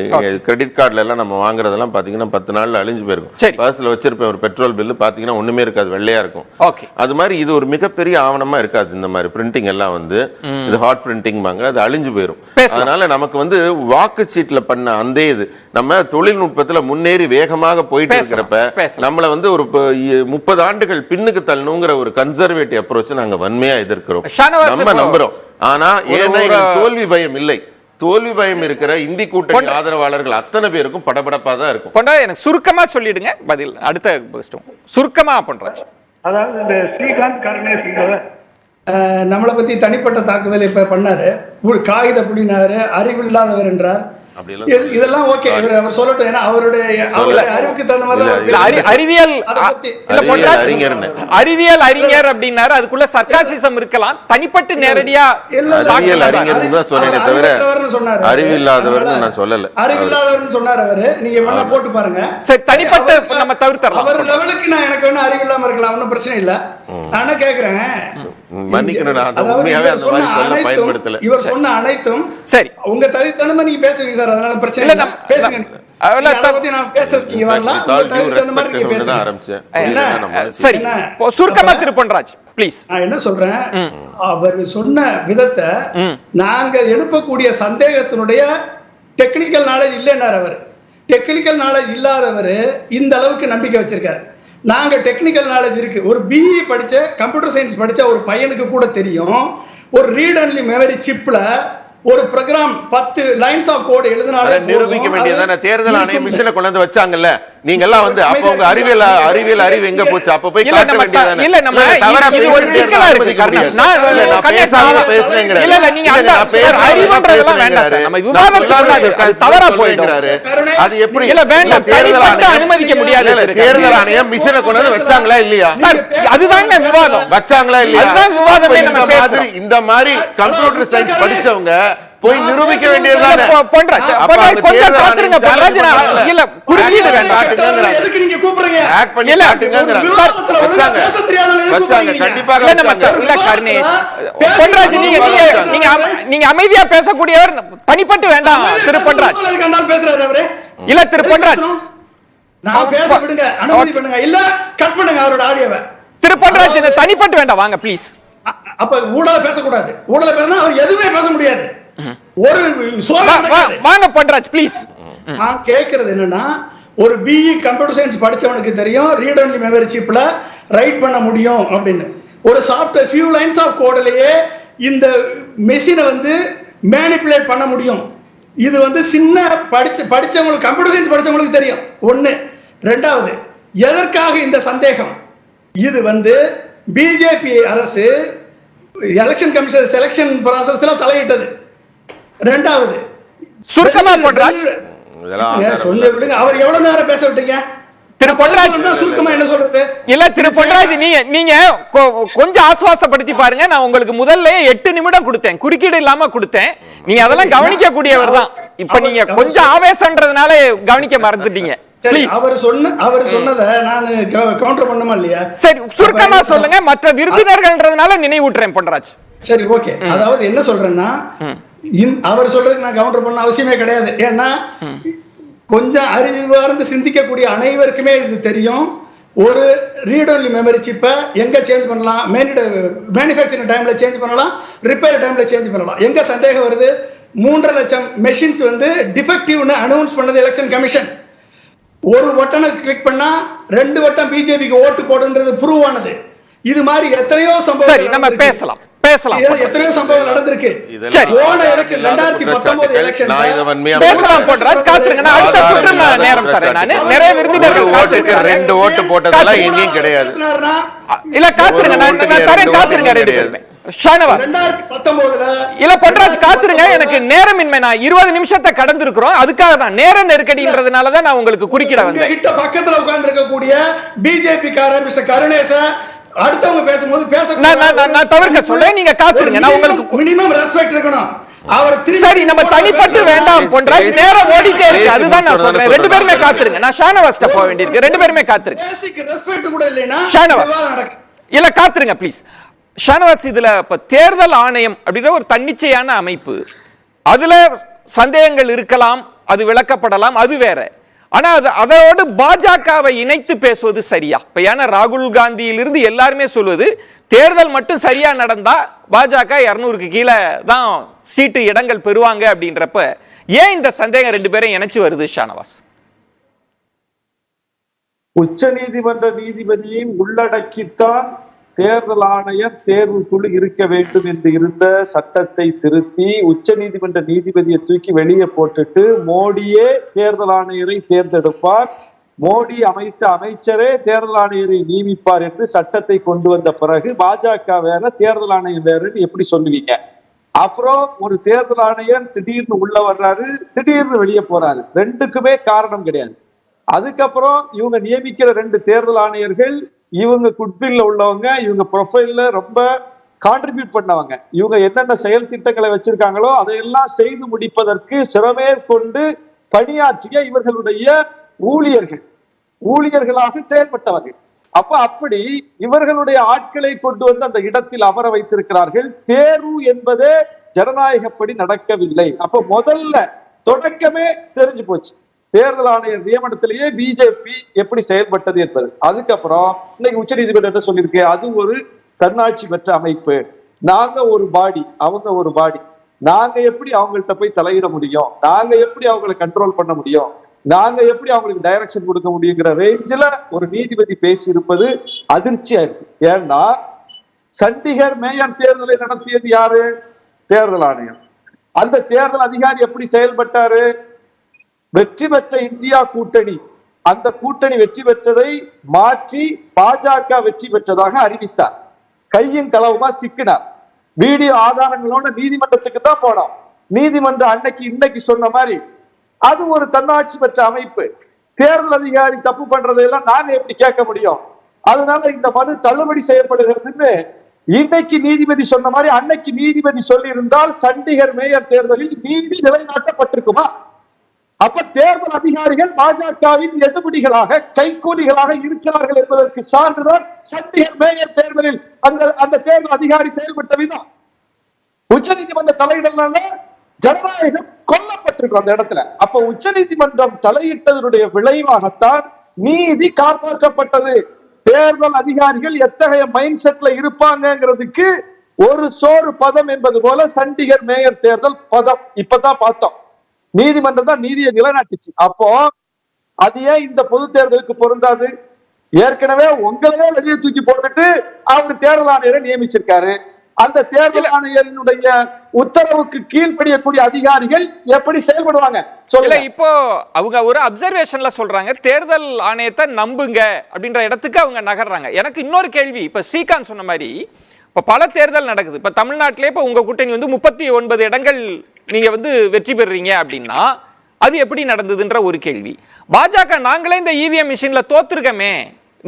S6: கிரெடிட் கார்டுல எல்லாம் நம்ம வாங்குறதெல்லாம் பாத்தீங்கன்னா 10 நாள்ல அழிஞ்சு போயிருக்கும். பர்ஸ்ல வச்சிருப்பேன் ஒரு பெட்ரோல் பில்லு, பாத்தீங்கன்னா ஒண்ணுமே இருக்காது, வெள்ளையா இருக்கும்.
S4: ஓகே,
S6: அது மாதிரி இது ஒரு மிகப்பெரிய ஆவணமா இருக்காது. இந்த மாதிரி பிரிண்டிங் எல்லாம் வந்து இது ஹாட் பிரிண்டிங் வாங்க, அது அழிஞ்சு போயிடும். அதனால நமக்கு வந்து வாக்கு சீட்ல பண்ண அந்த இது நம்ம தொழில்நுட்பத்துல முன்னேறி வேகமாக போயிட்டு இருக்கிறப்ப நம்மள வந்து ஒரு 30 ஆண்டுகள் பின்னுக்கு தள்ளணுங்கிற ஒரு கன்சர்வேட்டிவ் அப்ரோச் நாங்க வன்மையா எதிர்க்கிறோம், நம்ம நம்புறோம். ஆனா ஏன்னா தோல்வி பயம் இல்லை. தோல்வி பயம் இருக்கிற இந்தி கூட்டணி ஆதரவாளர்கள் அத்தனை பேருக்கும் படபடப்பா தான் இருக்கும்.
S4: எனக்கு சுருக்கமா சொல்லிடுங்க பதில். அடுத்த சுருக்கமா பண்றாச்சு.
S7: அதாவது இந்த ஸ்ரீகாந்த் கருணேசிங்க
S5: நம்மளை பத்தி தனிப்பட்ட தாக்குதல் இப்ப பண்ணாரு, காகித புள்ளினாரு, அறிவில்லாதவர் என்றார். இதெல்லாம் ஓகே, அவர் சொல்லட்டும். ஏன்னா அவருடைய அறிவுக்கு தகுந்த மாதிரி
S4: அறிவியல் அறிஞர் அப்படின்னாரு, அதுக்குள்ள சர்க்காசிசம் இருக்கலாம். தனிப்பட்ட நேரடியா
S5: சொன்னாரு,
S6: அறிவில்லாதவர்னு நான் சொல்லல,
S5: அறிவில்லாதவர்னு சொன்னார் அவரு. நீங்க வேணா போட்டு பாருங்க.
S4: சரி, தனிப்பட்ட நம்ம தவிர்த்தரலாம்.
S5: அவர் லெவலுக்கு நான் எனக்கு வேணா அறிவில்லாம இருக்கலாம், ஒன்னும் பிரச்சனை இல்ல. நான் என்ன கேக்குறேன், இவர் சொன்ன அனைத்தும் சரி உங்க தகுதி நீங்க பேசுவீங்க சார், அதனால பிரச்சனை இல்ல, பேசுங்க. என்ன சொல்றேன், அவர் சொன்ன விதத்தை நாங்க எழுப்பக்கூடிய சந்தேகத்தினுடைய டெக்னிக்கல் நாலேஜ் இல்லைன்னாரு. அவர் டெக்னிக்கல் நாலேஜ் இல்லாதவர் இந்த அளவுக்கு நம்பிக்கை வச்சிருக்காரு. நாங்க டெக்னிக்கல் நாலேஜ் இருக்கு. ஒரு பிஇ படிச்ச கம்ப்யூட்டர் சயின்ஸ் படிச்ச ஒரு பையனுக்கு கூட தெரியும், ஒரு ரீட் ஒன்லி மெமரி சிப்ல ஒரு ப்ரோகிராம் 10 லைன்ஸ் ஆஃப் கோட் எழுதினாலே
S6: நிரூபிக்க வேண்டியதான. தேர்தல் ஆணையம் மிஷினை கொண்டு வந்து வச்சாங்கல்ல, நீங்க எல்லாம் வந்து அப்ப உங்க அறிவியல் அறிவு எங்க போச்சு? அப்ப போய் காட்ட வேண்டியதானே.
S4: இல்ல நம்ம இது ஒரு சிக்கலா இருக்கு கர்ணேஷ். நான் பேசுறேங்க. இல்ல இல்ல நீங்க அந்த அறிவுன்றதெல்லாம் வேண்டாம் சார், நம்ம விவாதம் தவறா போயிடுறாரு. அது எப்படி? இல்ல வேண்டாம், தனிப்பட்ட அனுமதிக்க முடியாது.
S6: தேர்தல் ஆணையம் மிஷினை கொண்டு வந்து வச்சாங்களா இல்லையா?
S4: சார் அதுதாங்க விவாதம்.
S6: வச்சாங்களா இல்லையா?
S4: அதுதான் விவாதமே. நம்ம பேசுறோம்
S6: இந்த மாதிரி கம்ப்யூட்டர் சயின்ஸ் படிச்சவங்க போய் நிரூபிக்க வேண்டியதுதானே.
S4: கொஞ்சம் காத்துருங்க பொன்ராஜ். இல்ல குறுக்கீடு வேண்டாம்.
S5: எதுக்கு நீங்க கூப்பிடுறீங்க?
S6: ஆக்ட் பண்ணி காட்டுங்கங்கற. வச்சாங்க கண்டிப்பா.
S4: இல்ல கர்ணேஷ், பொன்ராஜ் நீங்க அமைதியா பேசக்கூடியவர், தனிப்பட்டு வேண்டாம் திரு பொன்ராஜ்.
S5: பேசுறாரு அவரே.
S4: இல்ல திரு பொன்ராஜ்,
S5: நான் பேச விடுங்க, அனுமதி பண்ணுங்க. இல்ல கட் பண்ணுங்க அவரோட ஆடியோவை.
S4: திரு பொன்ராஜ் தனிப்பட்டு வேண்டாம், வாங்க ப்ளீஸ்.
S5: அப்ப ஊடல பேசக்கூடாது. ஊடல பேசினா அவர் எதுவுமே பேச முடியாது. ஒரு
S4: வாங்க பொன்ராஜ் ப்ளீஸ்.
S5: நான் கேக்குறது என்னன்னா, ஒரு பிஇ கம்ப்யூட்டர் சயின்ஸ் படிச்சவனுக்கு தெரியும் ரீட் ஒன்லி மெமரி சிப்ல ரைட் பண்ண முடியும் அப்படின்னு. ஒரு சாஃப்ட்வேர் ஃபியூ லைன்ஸ் ஆஃப் கோட்லயே இந்த மெஷினை வந்து மேனிபுலேட் பண்ண முடியும். இது வந்து சின்ன படிச்சவங்களுக்கு கம்ப்யூட்டர் சயின்ஸ் படிச்சவங்களுக்கு தெரியும். ஒண்ணு. ரெண்டாவது, எதற்காக இந்த சந்தேகம்? இது வந்து பிஜேபி அரசு எலெக்ஷன் கமிஷன் செலக்ஷன் ப்ராசஸ்ல தலையிட்டது. ரெண்டாவது,
S4: சுருக்கமா பொன்ராஜ்
S5: சொல்ல விடுங்க. அவர் எவ்வளவு நேரம் பேச விட்டீங்க
S4: திரு பொன்ராஜ்?
S5: சுருக்கமா என்ன சொல்றது?
S4: இல்ல திரு பொன்ராஜ், நீங்க கொஞ்சம் ஆசுவாசப்படுத்தி பாருங்க. நான் உங்களுக்கு முதல்ல 8 நிமிடம் கொடுத்தேன், குறுக்கீடு இல்லாம கொடுத்தேன். நீங்க அதெல்லாம் கவனிக்க கூடியவர் தான். இப்ப நீங்க கொஞ்சம் ஆவேசம்ன்றதுனால கவனிக்க மறந்துட்டீங்க.
S5: அவர் சொன்னதை நான் கவுண்டர் பண்ணுமா இல்லையா?
S4: சரி, சுருக்கமா சொல்லுங்க. மற்ற விருந்தினர்கள்ன்றதுனால நினைவூட்டுறேன் பொன்ராஜ்.
S5: சரி, ஓகே. அதாவது என்ன சொல்றேன்னா, அவர் சொல்றதுக்கு நான் கவுண்டர் பண்ண அவசியமே கிடையாது. ஏன்னா கொஞ்சம் அறிவார்ந்து சிந்திக்கக்கூடிய அனைவருக்குமே இது தெரியும். ஒரு ரீட் ஒன்லி மெமரி சிப்பை எங்க சேஞ்ச் பண்ணலாம்? மேனுஃபேக்சரிங் டைம்ல சேஞ்ச் பண்ணலாம், ரிப்பேர் டைம்ல சேஞ்ச் பண்ணலாம். எங்க சந்தேகம் வருது? 3.5 லட்சம் மெஷின்ஸ் வந்து டிஃபெக்டிவ்னு அனௌன்ஸ் பண்ணது எலெக்ஷன் கமிஷன். ஒரு வட்டனை கிளிக் பண்ணா 2 வட்டம் பிஜேபிக்கு ஓட்டு போடுன்றது ப்ரூவ் ஆனது. இது மாதிரி எத்தனையோ சம்பவம்
S4: நம்ம பேசலாம்.
S5: எத்தனையோ சம்பவங்கள் நடந்திருக்கு. போன எலெக்ஷன் 2019 எலெக்ஷன்
S4: பேசலாம் பொன்ராஜ். காத்துருங்க, நான் அடுத்த சுற்று நேரம் தரேன். நான் நிறைய விருந்தினர்கள்
S6: ஓட்டுக்கு 2 ஓட்டு போட்டதெல்லாம் எங்கேயும் கிடையாது.
S4: இல்ல காத்துருங்க, நான் தரேன். காத்துருங்க ரெண்டு பேருமே. ஷானவாஸ்
S5: 2019ல
S4: இல்ல பொன்ராஜ் காத்துருங்க, எனக்கு நேரமின்மை. நான் 20 நிமிஷத்தை கடந்து இருக்கிறோம், அதுக்காக தான் நேர நெருக்கடின்றதுனால தான் நான் உங்களுக்கு குறுக்கிட வந்தேன்.
S5: கிட்ட பக்கத்துல உட்கார்ந்து இருக்கக்கூடிய பிஜேபி கார மிஸ்டர் கருணேச அடுத்தவங்க பேசும்போது
S4: நான் தவிர்க்க சொல்றேன். நீங்க காத்துருங்க, நான் உங்களுக்கு
S5: மினிமம் ரெஸ்பெக்ட் இருக்கணும்.
S4: சரி, நம்ம தனிப்பட்டு வேண்டாம் பொன்ராஜ், நேரம் ஓடிட்டே இருக்கு. அதுதான் நான் சொல்றேன். 2 பேருமே காத்துருங்க. நான் ஷானவாஸ்ட போக வேண்டியிருக்கு. 2 பேருமே காத்துருங்க.
S5: பேசிக் ரெஸ்பெக்ட் கூட இல்லைனா
S4: ஷானவாஸ் இல்ல காத்துருங்க ப்ளீஸ். ஷானவாஸ், இதுல இப்ப தேர்தல் ஆணையம் அப்படின்ற ஒரு தன்னிச்சையான அமைப்பு, அதுல சந்தேகங்கள் இருக்கலாம், அது விளக்கப்படலாம், அது வேற. ஆனா அதோடு பாஜகவை இணைத்து பேசுவது சரியா? இப்ப ஏன்னா ராகுல் காந்தியிலிருந்து எல்லாருமே சொல்வது தேர்தல் மட்டும் சரியா நடந்தா பாஜக 200க்கு கீழே தான் சீட்டு இடங்கள் பெறுவாங்க அப்படின்றப்ப ஏன் இந்த சந்தேகம் ரெண்டு பேரும் இணைச்சு வருது ஷானவாஸ்?
S8: உச்ச நீதிமன்ற நீதிபதியை உள்ளடக்கித்தான் தேர்தல் ஆணையர் தேர்வு குழு இருக்க வேண்டும் என்று இருந்த சட்டத்தை திருத்தி உச்ச நீதிமன்ற நீதிபதியை தூக்கி வெளியே போட்டுட்டு மோடியே தேர்தல் ஆணையரை தேர்ந்தெடுப்பார், மோடி அமைத்த அமைச்சரே தேர்தல் ஆணையரை நியமிப்பார் என்று சட்டத்தை கொண்டு வந்த பிறகு பாஜக வேற தேர்தல் ஆணையம் வேறுன்னு எப்படி சொல்லுவீங்க? அப்புறம் ஒரு தேர்தல் ஆணையர் திடீர்னு உள்ள வர்றாரு, திடீர்னு வெளியே போறாரு. ரெண்டுக்குமே காரணம் கிடையாது. அதுக்கப்புறம் இவங்க நியமிக்கிற 2 தேர்தல் ஆணையர்கள் இவங்க குட்வில்ல உள்ளவங்க, இவங்க ப்ரொஃபைல்ல ரொம்ப கான்ட்ரிபியூட் பண்ணவங்க. இவங்க என்னென்ன செயல் திட்டங்களை வச்சிருக்காங்களோ அதையெல்லாம் செய்து முடிப்பதற்கு சிறமேற்கொண்டு பணியாற்றிய இவர்களுடைய ஊழியர்களாக செயல்பட்டவர்கள். அப்படி இவர்களுடைய ஆட்களை கொண்டு வந்து அந்த இடத்தில் அமர வைத்திருக்கிறார்கள். தேர்வு என்பதே ஜனநாயகப்படி நடக்கவில்லை. அப்ப முதல்ல தொடக்கமே தெரிஞ்சு போச்சு தேர்தல் ஆணையர் நியமனத்திலேயே பிஜேபி எப்படி செயல்பட்டது என்பது. அதுக்கப்புறம் இன்னைக்கு உச்ச நீதிமன்றம் சொல்லியிருக்கு, அது ஒரு தன்னாட்சி பெற்ற அமைப்பு, நாங்க ஒரு பாடி, அவங்க ஒரு பாடி, நாங்க எப்படி அவங்கள்ட்ட போய் தலையிட முடியும், நாங்க எப்படி அவங்களை கண்ட்ரோல் பண்ண முடியும், நாங்க எப்படி அவங்களுக்கு டைரக்ஷன் கொடுக்க முடியுங்கிற ரேஞ்சில ஒரு நீதிபதி பேசி இருப்பது அதிர்ச்சியா இருக்கு. ஏன்னா சண்டிகர் மேயர் தேர்தலை நடத்தியது யாரு? தேர்தல் ஆணையம். அந்த தேர்தல் அதிகாரி எப்படி செயல்பட்டாரு? வெற்றி பெற்ற இந்தியா கூட்டணி, அந்த கூட்டணி வெற்றி பெற்றதை மாற்றி பாஜக வெற்றி பெற்றதாக அறிவித்தார். கையும் களவுமா சிக்கினார். வீடியோ ஆதாரங்களோட நீதிமன்றத்துக்கு தான் போனோம். நீதிமன்றம் இன்னைக்கு சொன்ன மாதிரி அது ஒரு தன்னாட்சி பெற்ற அமைப்பு. தேர்தல் அதிகாரி தப்பு பண்றதையெல்லாம் நாங்க எப்படி கேட்க முடியும்? அதனால இந்த மனு தள்ளுபடி செய்யப்படுகிறதுன்னு இன்னைக்கு நீதிபதி சொன்ன மாதிரி அன்னைக்கு நீதிபதி சொல்லி இருந்தால் சண்டிகர் மேயர் தேர்தலில் நீதி நிலைநாட்டப்பட்டிருக்குமா? அப்ப தேர்தல் அதிகாரிகள் பாஜகவின் எதிர்படிகளாக கைகூலிகளாக இருக்கிறார்கள் என்பதற்கு சான்றுதான் சண்டிகர் மேயர் தேர்தலில் அந்த தேர்தல் அதிகாரி செயல்பட்ட விதம். உச்ச நீதிமன்ற தலையிடனால ஜனநாயகம் கொல்லப்பட்டிருக்கும் அந்த இடத்துல. அப்ப உச்ச நீதிமன்றம் தலையிட்டதனுடைய விளைவாகத்தான் நீதி காப்பாற்றப்பட்டது. தேர்தல் அதிகாரிகள் எத்தகைய மைண்ட் செட்ல இருப்பாங்கிறதுக்கு ஒரு சோறு பதம் என்பது போல சண்டிகர் மேயர் தேர்தல் பதம் இப்பதான் பார்த்தோம். நீதிமன்றம் தான் நீதியை நிலைநாட்டுச்சு. அப்போ அது ஏன் இந்த பொது தேர்தலுக்கு பொருந்தாது? ஏற்கனவே உங்களையே வெளியே தூக்கி போட்டுட்டு அவர் தேர்தல் ஆணையரை நியமிச்சிருக்காரு. அந்த தேர்தல் ஆணையரினுடைய உத்தரவுக்கு கீழ்ப்படியக்கூடிய அதிகாரிகள் எப்படி செயல்படுவாங்க?
S4: இப்போ அவங்க ஒரு அப்சர்வேஷன்ல சொல்றாங்க தேர்தல் ஆணையத்தை நம்புங்க அப்படின்ற இடத்துக்கு அவங்க நகர்றாங்க. எனக்கு இன்னொரு கேள்வி, இப்ப ஸ்ரீகாந்த் சொன்ன மாதிரி இப்ப பல தேர்தல் நடக்குது. இப்ப தமிழ்நாட்டிலே இப்ப உங்க கூட்டணி 39 இடங்கள் நீங்க வெற்றி பெறுறீங்க அப்படின்னா அது எப்படி நடந்ததுன்ற ஒரு கேள்வி. பாஜக நாங்களே இந்த இவிஎம் மிஷின்ல தோத்துருக்கமே,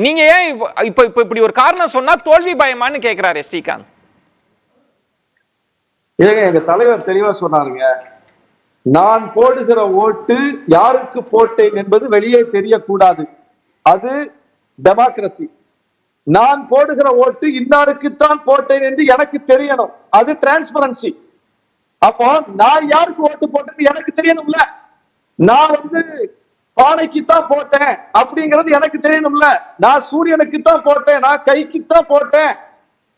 S4: நீங்க ஏன் இப்ப இப்படி ஒரு காரணம் சொன்னா தோல்வி பயமான்னு கேட்கிறாரு ஸ்ரீகாந்த்.
S8: எங்க தலைவர் தெளிவா சொன்னாருங்க, நான் போடுகிற ஓட்டு யாருக்கு போட்டேன் என்பது வெளியே தெரியக்கூடாது, அது டெமோக்ரசி. நான் போடுகிற ஓட்டு இன்னாருக்குத்தான் போட்டேன் என்று எனக்கு தெரியணும், அது டிரான்ஸ்பரன்சி. அப்போ நான் யாருக்கு ஓட்டு போட்டேன்னு எனக்கு தெரியணும்ல. நான் பானைக்குத்தான் போட்டேன் அப்படிங்கிறது எனக்கு தெரியணும்ல. நான் சூரியனுக்குத்தான் போட்டேன், நான் கைக்குத்தான் போட்டேன்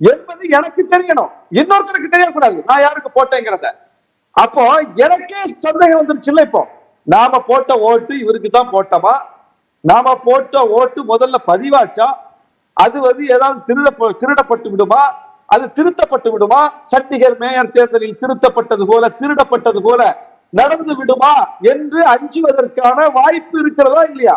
S8: என்பது எனக்கு தெரியணும், இன்னொருத்தருக்கு தெரியக்கூடாது நான் யாருக்கு போட்டேங்கிறத. அப்போ எனக்கே சந்தேகம் வந்துருச்சு இல்ல. இப்போ நாம போட்ட ஓட்டு இவருக்கு தான் போட்டோமா, நாம போட்ட ஓட்டு முதல்ல பதிவாச்சா, அது ஏதாவது திருடப்பட்டு விடுமா, அது திருத்தப்பட்டு விடுமா, சண்டிகர் மேயர் தேர்தலில் திருத்தப்பட்டது போல திருடப்பட்டது போல நடந்து விடுமா என்று அஞ்சுவதற்கான வாய்ப்பு இருக்கிறதா இல்லையா?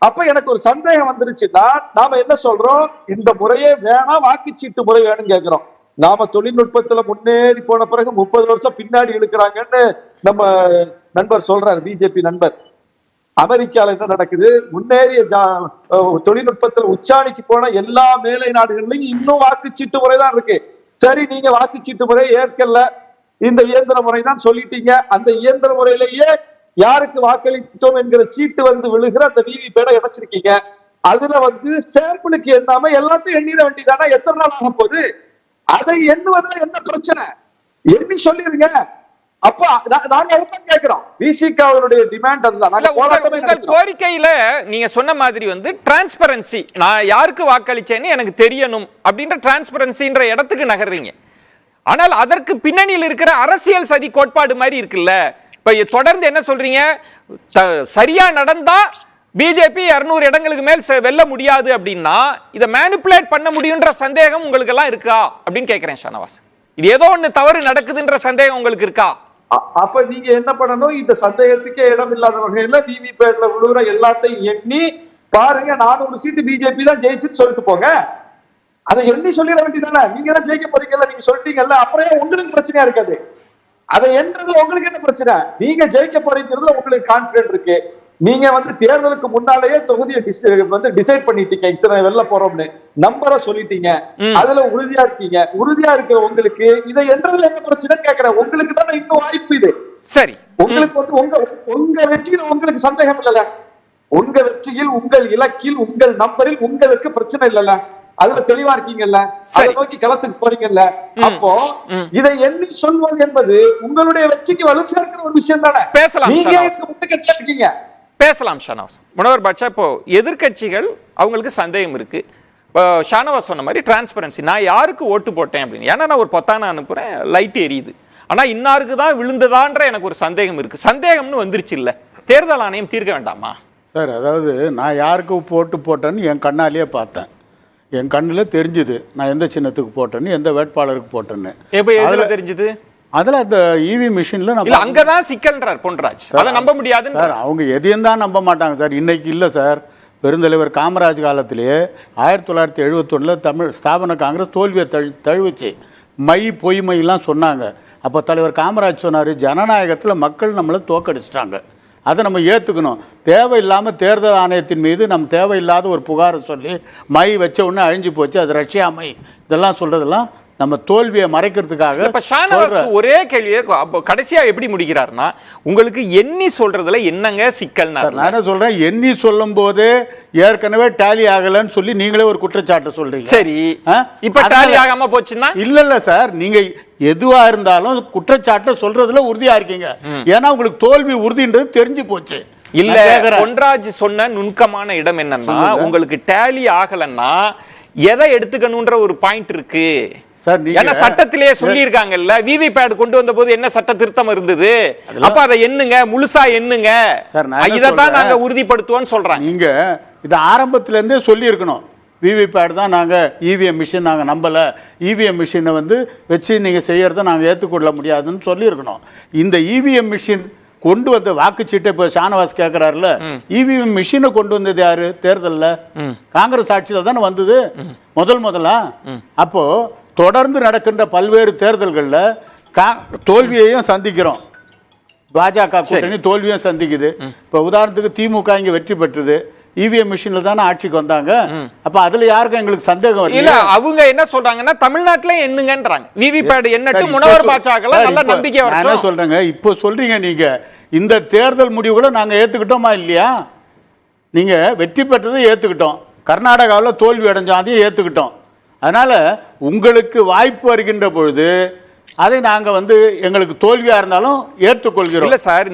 S8: அப்ப எனக்கு ஒரு சந்தேகம் வந்துருச்சுன்னா நாம என்ன சொல்றோம், இந்த முறையே வேணாம், வாக்குச்சீட்டு முறை வேணும் கேட்கிறோம். நாம தொழில்நுட்பத்துல முன்னேறி போன பிறகு 30 வருஷம் பின்னாடி இழுக்கிறாங்கன்னு நம்ம நண்பர் சொல்றாரு, பிஜேபி நண்பர். அமெரிக்கால என்ன நடக்குது, முன்னேறிய தொழில்நுட்பத்தில் உச்சாணிக்கு போன எல்லா மேலை நாடுகள்லையும் இன்னும் வாக்குச்சீட்டு முறை தான் இருக்கு. சரி, நீங்க வாக்குச்சீட்டு முறை ஏற்கல, இந்த இயந்திர முறை தான் சொல்லிட்டீங்க, அந்த இயந்திர முறையிலேயே யாருக்கு வாக்களித்தோம் என்கிற சீட்டு விழுகிற அந்த விவிபேடை இணைச்சிருக்கீங்க. அதுல சாம்பிளுக்கு எண்ணாம எல்லாத்தையும் எண்ணிட வேண்டியதானா? எத்தனை நாள் ஆக போகுது? அதை எண்ணுவதுல என்ன பிரச்சனை? எண்ணி சொல்லிருங்க. அப்ப நாங்க அதான் கேட்கிறோம். விசிகாவுடைய டிமாண்ட் அதுதான். நாங்க போராட்டமே
S4: உங்கள் கோரிக்கையில நீங்க சொன்ன மாதிரி வந்து டிரான்ஸ்பரன்சி, நான் யாருக்கு வாக்களிச்சேன்னு எனக்கு தெரியணும் அப்படின்ற டிரான்ஸ்பரன்சின்ற இடத்துக்கு நகர்றீங்க. ஆனால் அதற்கு பின்னணியில் இருக்கிற அரசியல் சதி கோட்பாடு மாதிரி இருக்குல்ல. இப்ப தொடர்ந்து என்ன சொல்றீங்க, சரியா நடந்தா பிஜேபி 200 இடங்களுக்கு மேல் வெல்ல முடியாது அப்படின்னா இதை மேனிபுலேட் பண்ண முடியுன்ற சந்தேகம் உங்களுக்கு எல்லாம் இருக்கா அப்படின்னு கேட்கிறேன் ஷானவாஸ். இது ஏதோ ஒண்ணு தவறு நடக்குதுன்ற சந்தேகம் உங்களுக்கு இருக்கா?
S8: அப்ப நீங்க என்ன பண்ணணும், இந்த சந்தேகத்துக்கே இடம் இல்லாத வகையில விவிபேட்ல விழுற எல்லாத்தையும் எண்ணி பாருங்க, 400 சீட்டு பிஜேபி தான் ஜெயிச்சுன்னு சொல்லிட்டு போங்க. அதை எண்ணி சொல்லிட வேண்டியதானே. நீங்க தான் ஜெயிக்க போறீங்கல்ல, நீங்க சொல்லிட்டீங்கல்ல, அப்புறம் உங்களுக்கு பிரச்சனையா இருக்காது. அதை என்றது உங்களுக்கு என்ன பிரச்சனை? நீங்க ஜெயிக்க போறீங்கிறது உங்களுக்கு கான்பிடன்ட் இருக்கு. நீங்க வந்து தேர்தலுக்கு முன்னாலேயே தொகுதியை டிசைட் பண்ணிட்டீங்க, இத்தனை வெளில போறோம்னு நம்பரை சொல்லிட்டீங்க, அதுல உறுதியா இருக்கீங்க. உறுதியா இருக்கிற உங்களுக்கு இதை என்றதுல என்ன பிரச்சனை கேட்கிறேன். உங்களுக்கு தானே இன்னும் வாய்ப்பு இது.
S4: சரி,
S8: உங்களுக்கு வந்து உங்க வெற்றியில உங்களுக்கு சந்தேகம் இல்லைல்ல. உங்க வெற்றியில், உங்கள் இலக்கில், உங்கள் நம்பரில் உங்களுக்கு பிரச்சனை இல்லைல்ல. அதுல தெளிவா இருக்கீங்கல்ல, அதை நோக்கி களத்துக்கு போறீங்கல்ல. அப்போ இதை எண்ணி சொல்வது என்பது உங்களுடைய வெற்றிக்கு வலு சேர்க்கிற ஒரு விஷயம் தானே. நீங்க முட்டுக்கட்டா இருக்கீங்க.
S4: பேசலாம் ஷானவாஸ். முனவர் பாட்ஷா, இப்போ எதிர்கட்சிகள் அவங்களுக்கு சந்தேகம் இருக்கு. ஷானவாஸ் சொன்ன மாதிரி டிரான்ஸ்பரன்சி, நான் யாருக்கு ஓட்டு போட்டேன் அப்படின்னு. ஏன்னா நான் ஒரு பொத்தான அனுப்புறேன், லைட் எரியுது, ஆனா இன்னாருக்கு தான் விழுந்ததான்ற எனக்கு ஒரு சந்தேகம் இருக்கு. சந்தேகம்னு வந்துருச்சு இல்ல, தேர்தல் ஆணையம் தீர்க்க வேண்டாமா
S9: சார்? அதாவது நான் யாருக்கு போட்டு போட்டேன்னு என் கண்ணாலேயே பார்த்தேன், என் கண்ணில் தெரிஞ்சுது நான் எந்த சின்னத்துக்கு போட்டேன்னு, எந்த வேட்பாளருக்கு போட்டேன்னு.
S4: எதுல தெரிஞ்சுது?
S9: அதுல அந்த இவி மிஷின்ல
S4: நான் அங்கதான் சிக்கல்ன்றார் பொன்ராஜ். அதை நம்ப முடியாது
S9: சார். அவங்க எதையும் தான் நம்ப மாட்டாங்க சார். இன்னைக்கு இல்லை சார், பெருந்தலைவர் காமராஜ் காலத்திலேயே 1971 தமிழ் ஸ்தாபன காங்கிரஸ் தோல்வியை தழுவிச்சு பொய்மையெல்லாம் சொன்னாங்க. அப்போ தலைவர் காமராஜ் சொன்னார், ஜனநாயகத்தில் மக்கள் நம்மளை தோக்கடிச்சிட்டாங்க, அதை நம்ம ஏற்றுக்கணும். தேவையில்லாமல் தேர்தல் ஆணையத்தின் மீது நம்ம தேவையில்லாத ஒரு புகாரை சொல்லி வச்ச உடனே அழிஞ்சு போச்சு, அது ரஷ்யா இதெல்லாம் சொல்றதெல்லாம் நம்ம தோல்வியை மறைக்கிறதுக்காக.
S4: இப்ப ஷானவாஸ் ஒரே கேள்வியை கடைசியா எப்படி முடிக்கிறார்னா, உங்களுக்கு எண்ணி சொல்றதுல என்னங்க சிக்கல்?
S9: நான் என்ன சொல்றேன், எண்ணி சொல்லும் போது ஏற்கனவே டேலி ஆகலன்னு சொல்லி நீங்களே ஒரு குற்றச்சாட்டு சொல்றீங்க.
S4: சரி, இப்ப டேலி ஆகாம போச்சுன்னா?
S9: இல்ல சார், நீங்க எதுவா இருந்தாலும் குற்றச்சாட்டை சொல்றதுல உறுதியா இருக்கீங்க. ஏன்னா உங்களுக்கு தோல்வி உறுதின்றது தெரிஞ்சு போச்சு.
S4: இல்ல, பொன்ராஜ் சொன்ன நுணுக்கமான இடம் என்னன்னா, உங்களுக்கு டேலி ஆகலன்னா எதை எடுத்துக்கணும்ன்ற ஒரு பாயிண்ட் இருக்கு சார். ஏன்னா சட்டத்திலேயே சொல்லி இருக்காங்கல்ல, விவிபேட் கொண்டு வந்த போது என்ன சட்ட திருத்தம் இருந்தது, அப்ப அதை எண்ணுங்க, முழுசா எண்ணுங்க, இதைத்தான் நாங்க உறுதிப்படுத்துவோம் சொல்றாங்க.
S9: நீங்க இது ஆரம்பத்துல இருந்தே சொல்லி இருக்கணும். விவிபேட் தான் நாங்க இவிஎம் மிஷின் நாங்க நம்பல, இவிஎம் மிஷினை வந்து வச்சு நீங்க செய்யறத நாங்க ஏற்றுக்கொள்ள முடியாதுன்னு சொல்லி இருக்கணும். இந்த இவிஎம் மிஷின் கொண்டு வந்த வாக்குச்சீட்டை இப்ப ஷானவாஸ் கேட்கிறாருல, இவிஎம் மிஷினை கொண்டு வந்தது யாரு? தேர்தல்ல காங்கிரஸ் ஆட்சியில தானே வந்தது முதலா. அப்போ தொடர்ந்து நடக்கின்ற பல்வேறு தேர்தல்கள்ல தோல்வியையும் சந்திக்கிறோம். பாஜக கூட்டணி தோல்வியும் சந்திக்குது. இப்ப உதாரணத்துக்கு திமுக இங்க வெற்றி பெற்றது, இவிஎம் மிஷின்ல தானே ஆட்சிக்கு வந்தாங்க. அப்ப அதுல யாருக்கும் எங்களுக்கு சந்தேகம்
S4: இல்ல. அவங்க என்ன சொல்றாங்கன்னா, தமிழ்நாட்டுல எண்ணுங்கன்றாங்க, விவிபேட் எண்ணட்டும், முனவர் பாட்சாக்கெல்லாம் நல்ல நம்பிக்கை வரட்டும்.
S9: என்ன சொல்றேங்க, இப்போ சொல்றீங்க நீங்க இந்த தேர்தல் முடிவுகளை நாங்க ஏத்துக்கிட்டோமா இல்லையா? நீங்க வெற்றி பெற்றதை ஏத்துக்கிட்டோம், கர்நாடகாவில் தோல்வி அடைஞ்சோம் அதையும் ஏத்துக்கிட்டோம். அதனால உங்களுக்கு வாய்ப்பு வருகின்ற பொழுது அதை நாங்க வந்து எங்களுக்கு தோல்வியா இருந்தாலும் ஏற்றுக்கொள்கிறோம்.
S4: இல்ல சார்,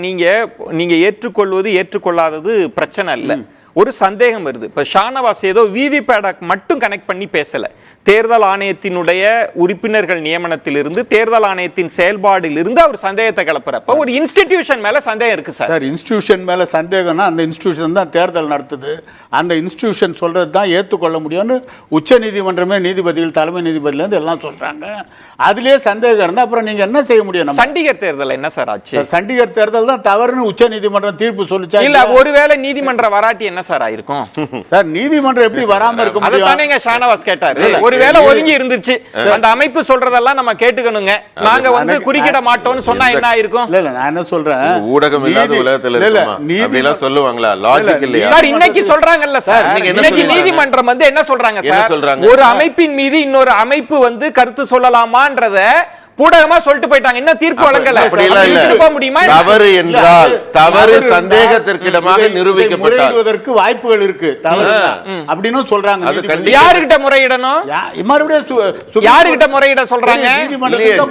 S4: நீங்க ஏற்றுக்கொள்வது ஏற்றுக்கொள்ளாதது பிரச்சனை இல்ல, ஒரு சந்தேகம் வருது. இப்ப ஷானவாஸ் ஏதோ விவிபேட் மட்டும் கனெக்ட் பண்ணி பேசல, தேர்தல் ஆணையத்தினுடைய உறுப்பினர்கள் நியமனத்திலிருந்து தேர்தல் ஆணையத்தின் செயல்பாடில் இருந்து அவர் சந்தேகத்தை கிளப்புறப்ப ஒரு இன்ஸ்டிடியூஷன் மேல சந்தேகம் இருக்கு சார்.
S9: இன்ஸ்டிடியூஷன் மேல சந்தேகம்னா அந்த இன்ஸ்டிடியூஷன் தான் தேர்தல் நடத்துது, அந்த இன்ஸ்டிடியூஷன் சொல்றது தான் ஏற்றுக்கொள்ள முடியும்னு உச்ச நீதிமன்றமே நீதிபதிகள், தலைமை நீதிபதியில இருந்து எல்லாம் சொல்றாங்க. அதுலயே சந்தேகம் இருந்தா அப்புறம் நீங்க என்ன செய்ய முடியும்?
S4: சண்டிகர் தேர்தல் என்ன சார் ஆச்சு?
S9: சண்டிகர் தேர்தல் தான் தவறுன்னு உச்ச நீதிமன்றம் தீர்ப்பு சொல்லிச்சா
S4: இல்ல? ஒருவேளை நீதிமன்ற வராட்டி என்ன சார் ஆயிருக்கும்?
S9: சார் நீதிமன்றம் எப்படி வராம இருக்க முடியும்?
S4: அதுதானேங்க ஷானவாஸ் கேட்டாரு. ஒருவேளை ஒதுங்கி இருந்துச்சு, அந்த அமைப்பு சொல்றதெல்லாம் நம்ம கேட்டுக்கணுங்க, நாங்க வந்து குறுக்கிட மாட்டோம்னு சொன்னா என்ன ஆயிருக்கும்?
S9: இல்ல நான் என்ன சொல்றேன்,
S6: ஊடகம் இல்லாத உலகத்துல இருக்குமா அப்படிலாம் சொல்லுவாங்களா? லாஜிக் இல்லையா
S4: சார்? இன்னைக்கு சொல்றாங்கல்ல சார், இன்னைக்கு நீதிமன்றம் வந்து என்ன சொல்றாங்க சார், ஒரு அமைப்பின் மீது இன்னொரு அமைப்பு வந்து கருத்து சொல்லலாமான்றத பூடகமா சொல்லிட்டு போயிட்டாங்க, இன்னும் தீர்ப்பு வழங்கல. போக முடியுமா?
S6: தவறு என்றால் தவறு சந்தேகத்திற்கிடமாக நிரூபிக்கப்பட்டதற்கு
S9: வாய்ப்புகள் இருக்கு. தவறு அப்படின்னு சொல்றாங்க.
S4: யாருகிட்ட முறையிடணும்? யாருகிட்ட முறையிட சொல்றாங்க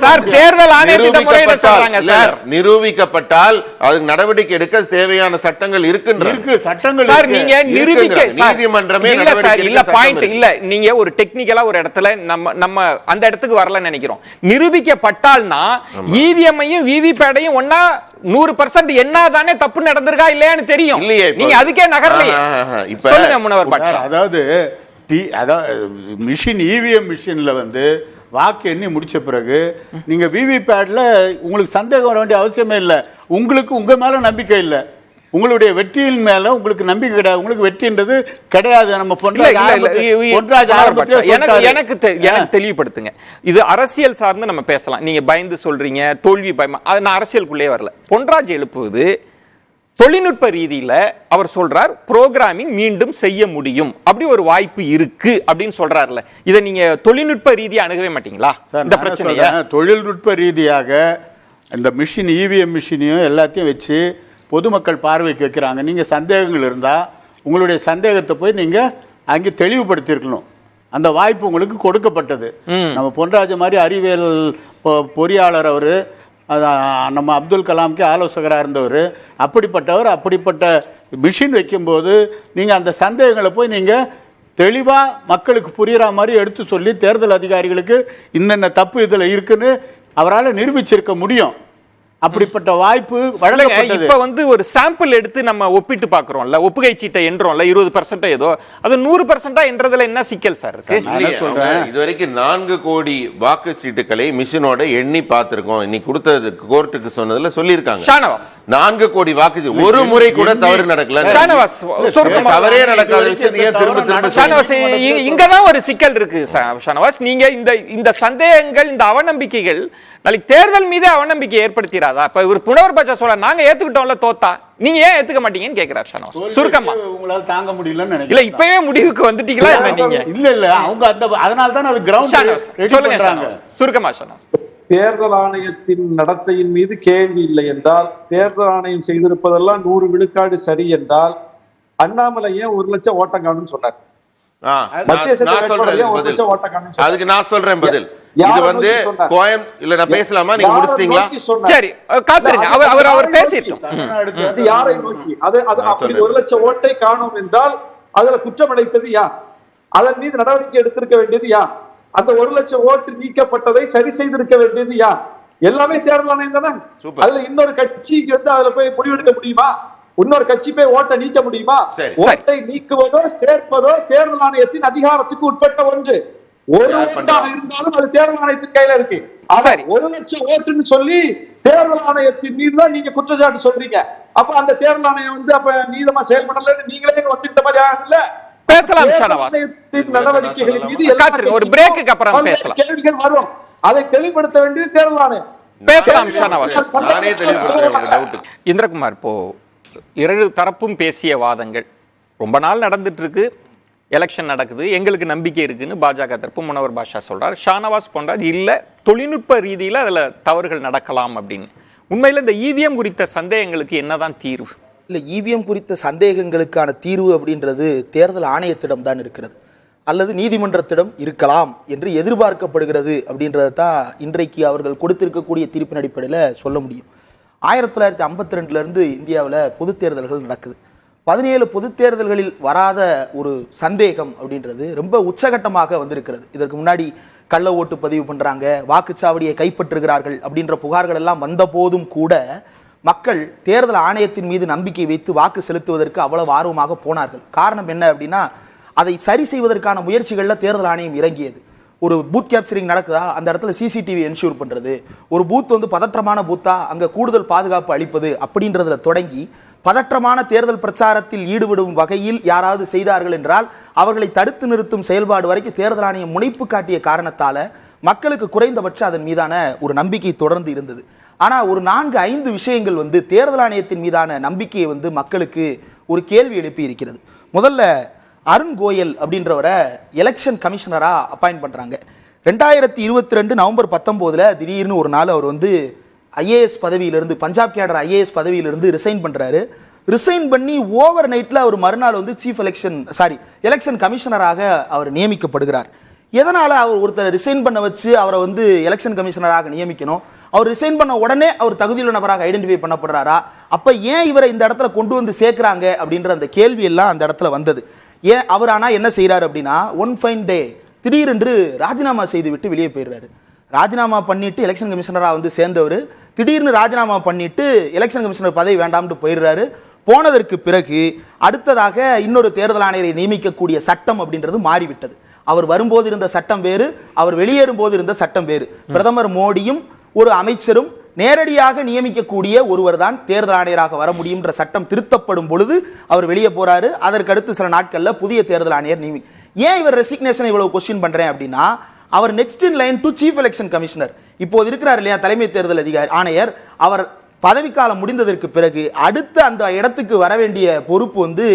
S4: சார்? தேர்தல் ஆணையத்திட்ட முறையிட சொல்றாங்க சார்.
S6: நிரூபிக்கப்பட்டால் அதுக்கு நடவடிக்கை எடுக்க தேவையான சட்டங்கள் இருக்கின்றன.
S9: சட்டங்கள்
S4: சார் நீங்க நிரூபிக்க
S6: நீதிமன்றமே
S4: இல்ல பாயிண்ட் இல்ல, நீங்க ஒரு டெக்னிக்கலா ஒரு இடத்துல நம்ம அந்த இடத்துக்கு வரலன்னு நினைக்கிறோம். நிரூபிக்கப்பட்டால்னா இவிஎம்மையும் விவிபேட்டையும் ஒன்னா 100% என்னதானே தப்பு நடந்திருக்கா இல்லையான்னு தெரியும். நீங்க அதுக்கே நகரலையே. சொல்லுங்க முனவர் பாட்ஷா.
S9: அதாவது மிஷின் இவிஎம் மிஷின்ல வந்து வாக்கு எண்ணி முடிச்ச பிறகு நீங்க விவிபேட்ல உங்களுக்கு சந்தேகம் வர வேண்டிய அவசியமே இல்லை. உங்களுக்கு உங்க மேல நம்பிக்கை இல்லை, உங்களுடைய வெற்றியின் மேல உங்களுக்கு நம்பிக்கை கிடையாது. உங்களுக்கு வெற்றின்றது கிடையாது. நம்ம
S4: எனக்கு தெளிவுபடுத்துங்க. இது அரசியல் சார்ந்து நம்ம பேசலாம். நீங்க பயந்து சொல்றீங்க, தோல்வி பயமா, நான் அரசியலுக்குள்ளே வரல. பொன்ராஜ் எழுப்புவது தொழில்நுட்ப ரீதியில அவர் சொல்றார் புரோகிராமிங் மீண்டும் செய்ய முடியும், அப்படி ஒரு வாய்ப்பு இருக்கு அப்படின்னு சொல்றாருல. இதை நீங்க தொழில்நுட்ப ரீதியா அணுகவே மாட்டீங்களா? இந்த பிரச்சனையை
S9: தொழில்நுட்ப ரீதியாக இந்த மிஷின் இவிஎம் மிஷினையும் எல்லாத்தையும் வச்சு பொதுமக்கள் பார்வைக்கு வைக்கிறாங்க. நீங்கள் சந்தேகங்கள் இருந்தால் உங்களுடைய சந்தேகத்தை போய் நீங்கள் அங்கே தெளிவுபடுத்தியிருக்கணும். அந்த வாய்ப்பு உங்களுக்கு கொடுக்கப்பட்டது. நம்ம பொன்ராஜ் மாதிரி அறிவியல் பொறியாளர் அவர், நம்ம அப்துல் கலாம்க்கு ஆலோசகராக இருந்தவர், அப்படிப்பட்ட மிஷின் வைக்கும்போது நீங்கள் அந்த சந்தேகங்களை போய் நீங்கள் தெளிவாக மக்களுக்கு புரிகிற மாதிரி எடுத்து சொல்லி தேர்தல் அதிகாரிகளுக்கு இன்னென்ன தப்பு இதில் இருக்குன்னு அவரால் நிரூபிச்சிருக்க முடியும். அப்படிப்பட்ட வாய்ப்பு வழங்கப்பட்டது.
S4: இப்ப வந்து ஒரு சாம்பிள் எடுத்து நம்ம ஒப்பிட்டு பாக்குறோம்ல, ஒப்புகை சீட்டை என்றோம்ல 20% ஏதோ, அது 100% என்றதுல என்ன சிக்கல் சார் இருக்கு?
S6: சொல்றேன், இதுவரைக்கும் 4 கோடி வாக்கு சீட்டுகளை மிஷினோட எண்ணி பார்த்திருக்கோம். இன்னைக்கு கொடுத்தது கோர்ட்டுக்கு சொன்னதுல சொல்லியிருக்காங்க.
S4: ஷானவாஸ்
S6: 4 கோடி வாக்கு ஒரு முறை கூட தவறு நடக்கல.
S4: ஷானவாஸ் தவறே நடக்காத விஷயத்தை ஏன் திரும்ப ஷானவாஸ் இங்கதான் ஒரு சிக்கல் இருக்கு ஷானவாஸ். நீங்க இந்த சந்தேகங்கள், இந்த அவநம்பிக்கைகள் நாளைக்கு தேர்தல் மீது அவநம்பிக்கை ஏற்படுத்திடாதா? இப்ப ஒரு புனவர் பாட்சா சொல்ல நாங்க ஏத்துக்கிட்டோம்ல, தோத்தா நீங்க ஏன் ஏத்துக்க மாட்டீங்கன்னு கேக்குறாரு ஷானவாஸ். சுருக்கமா
S9: உங்களால தாங்க முடியலன்னு நினைக்கிறேன்.
S4: இல்ல இப்பவே முடிவுக்கு வந்துட்டீங்களா நீங்க?
S9: இல்ல அவங்க அதனால தான் அது கிரவுண்ட் சொல்லுங்க.
S4: சுருக்கமா ஷானவாஸ்.
S8: தேர்தல் ஆணையத்தின் நடத்தையின் மீது கேள்வி இல்லை என்றால், தேர்தல் ஆணையம் செய்திருப்பதெல்லாம் 100 விழுக்காடு சரி என்றால், அண்ணாமலை ஏன் 1 லட்சம் ஓட்டம் காணும்னு சொன்னார்?
S6: அதுக்கு நான் சொல்றேன் பதில். இது வந்து நான் பேசலாமா? நீங்க முடிச்சிட்டீங்களா?
S4: சரி காத்துருங்க, அவர் பேசிட்டோம்.
S8: யாரை நோக்கி அது அப்படி 1 லட்சம் ஓட்டை காணும் என்றால் அதுல குற்றம் அடைத்தது யார்? அதன் மீது நடவடிக்கை எடுத்திருக்க வேண்டியது யார்? அந்த 1 லட்சம் ஓட்டு நீக்கப்பட்டதை சரி செய்திருக்க வேண்டியது யார்? எல்லாமே தேர்தல் ஆணையம் தானே. அதுல இன்னொரு கட்சிக்கு வந்து அதுல போய் முடிவெடுக்க முடியுமா? இன்னொரு கட்சி போய் ஓட்டை நீக்க முடியுமா? ஓட்டை நீக்குவதோ சேர்ப்பதோ தேர்தல் ஆணையத்தின் அதிகாரத்துக்கு உட்பட்ட ஒன்று. ஒரு ஓட்டாக இருந்தாலும் அது தேர்தல் ஆணையத்தின் கையில இருக்கு. 1 லட்சம் ஓட்டுன்னு சொல்லி தேர்தல் ஆணையத்தின் மீது தான் நீங்க குற்றச்சாட்டு சொல்றீங்க. அப்ப அந்த தேர்தல் ஆணையம் வந்து அப்ப நீதமா செயல்படலன்னு நீங்களே ஒத்துக்கிட்ட மாதிரி ஆகல.
S4: பேசலாம் ஷானவாஸ்.
S8: நடவடிக்கைகளின் மீது
S4: ஒரு பிரேக்குக்கு அப்புறம் பேசலாம்.
S8: கேள்விகள் வரும், அதை தெளிவுபடுத்த வேண்டியது தேர்தல் ஆணையம்.
S4: பேசலாம் ஷானவாஸ். இந்திரகுமார், இப்போ 2 தரப்பும் பேசிய வாதங்கள் ரொம்ப நாள் நடந்துட்டு இருக்கு. எலெக்ஷன் நடக்குது, எங்களுக்கு நம்பிக்கை இருக்குன்னு பாஜக தரப்பு முனவர் பாஷா சொல்றார். ஷானவாஸ் போன்றார் இல்ல தொழில்நுட்ப ரீதியில அதுல தவறுகள் நடக்கலாம் அப்படின்னு. உண்மையில இந்த இவிஎம் குறித்த சந்தேகங்களுக்கு என்னதான் தீர்வு?
S10: இல்லை, இவிஎம் குறித்த சந்தேகங்களுக்கான தீர்வு அப்படின்றது தேர்தல் ஆணையத்திடம் தான் இருக்கிறது, அல்லது நீதிமன்றத்திடம் இருக்கலாம் என்று எதிர்பார்க்கப்படுகிறது. அப்படின்றது தான் இன்றைக்கு அவர்கள் கொடுத்திருக்கக்கூடிய தீர்ப்பின் அடிப்படையில் சொல்ல முடியும். 1952 இந்தியாவில் பொது தேர்தல்கள் நடக்குது. 17 பொது தேர்தல்களில் வராத ஒரு சந்தேகம் அப்படின்றது ரொம்ப உச்சகட்டமாக வந்திருக்கிறது. இதற்கு முன்னாடி கள்ள ஓட்டு பதிவு பண்றாங்க, வாக்குச்சாவடியை கைப்பற்றுகிறார்கள் அப்படின்ற புகார்கள் எல்லாம் வந்த போதும் கூட மக்கள் தேர்தல் ஆணையத்தின் மீது நம்பிக்கை வைத்து வாக்கு செலுத்துவதற்கு அவ்வளவு ஆர்வமாக போனார்கள். காரணம் என்ன அப்படின்னா, அதை சரி செய்வதற்கான முயற்சிகளில் தேர்தல் ஆணையம் இறங்கியது. ஒரு பூத் கேப்சரிங் நடக்குதா, அந்த இடத்துல சிசிடிவி என்ஷூர் பண்றது, ஒரு பூத் வந்து பதற்றமான பூத்தா அங்க கூடுதல் பாதுகாப்பு அளிப்பது அப்படின்றதுல தொடங்கி பதற்றமான தேர்தல் பிரச்சாரத்தில் ஈடுபடும் வகையில் யாராவது செய்தார்கள் என்றால் அவர்களை தடுத்து நிறுத்தும் செயல்பாடு வரைக்கும் தேர்தல் ஆணையம் முனைப்பு காட்டிய காரணத்தால மக்களுக்கு குறைந்தபட்ச அதன் மீதான ஒரு நம்பிக்கை தொடர்ந்து இருந்தது. ஆனா ஒரு 4-5 விஷயங்கள் வந்து தேர்தல் ஆணையத்தின் மீதான நம்பிக்கையை வந்து மக்களுக்கு ஒரு கேள்வி எழுப்பி இருக்கிறது. முதல்ல அருண் கோயல் அப்படின்றவரை எலெக்ஷன் கமிஷனரா அப்பாயிண்ட் பண்றாங்க. 2022 நவம்பர் 19 திடீர்னு ஒரு நாள் அவர் வந்து ஐஏஎஸ் பதவியிலிருந்து, பஞ்சாப் கேடர் ஐஏஎஸ் பதவியிலிருந்து ரிசைன் பண்றாரு. ரிசைன் பண்ணி ஓவர் நைட்ல அவர் மறுநாள் வந்து எலெக்ஷன் கமிஷனராக அவர் நியமிக்கப்படுகிறார். எதனால அவர் ஒருத்தர் ரிசைன் பண்ண வச்சு அவரை வந்து எலெக்ஷன் கமிஷனராக நியமிக்கணும்? அவர் ரிசைன் பண்ண உடனே அவர் தகுதியுள்ள நபராக ஐடென்டிஃபை பண்ணப்படுறாரா? அப்ப ஏன் இவரை இந்த இடத்துல கொண்டு வந்து சேர்க்கிறாங்க அப்படின்ற அந்த கேள்வி எல்லாம் அந்த இடத்துல வந்தது. ஏன் அவர் ஆனா என்ன செய்யறாரு அப்படின்னா, ஒன் ஃபைன் டே திடீரென்று ராஜினாமா செய்து விட்டு வெளியே போயிடுறாரு. ராஜினாமா பண்ணிட்டு எலெக்ஷன் கமிஷனரா வந்து சேர்ந்தவர் திடீர்னு ராஜினாமா பண்ணிட்டு எலெக்ஷன் கமிஷனர் பதவி வேண்டாம்னு போயிடுறாரு. போனதற்கு பிறகு அடுத்ததாக இன்னொரு தேர்தல் ஆணையரை நியமிக்கக்கூடிய சட்டம் அப்படின்றது மாறிவிட்டது. அவர் வரும்போது இருந்த சட்டம் வேறு, அவர் வெளியேறும் போது இருந்த சட்டம் வேறு. பிரதமர் மோடியும் ஒரு அமைச்சரும் நேரடியாக நியமிக்கக்கூடிய ஒருவர் தான் தேர்தல் ஆணையராக வர முடியும்ன்ற சட்டம் திருத்தப்படும் பொழுது அவர் வெளியே போறாரு. அதற்கு அடுத்து சில நாட்கள்ல புதிய தேர்தல் ஆணையர் ஏன் இவர் ரெசிக்னேஷன் இவ்வளவு கொஸ்டின் பண்றேன் அப்படின்னா, அவர் next in line to chief election commissioner இப்போது இருக்கிறார் இல்லையா, தலைமை தேர்தல் அதிகாரி ஆணையர். அவர் பதவிக்காலம் முடிந்ததற்கு பிறகு அடுத்த அந்த இடத்துக்கு வர வேண்டிய பொறுப்பு வந்து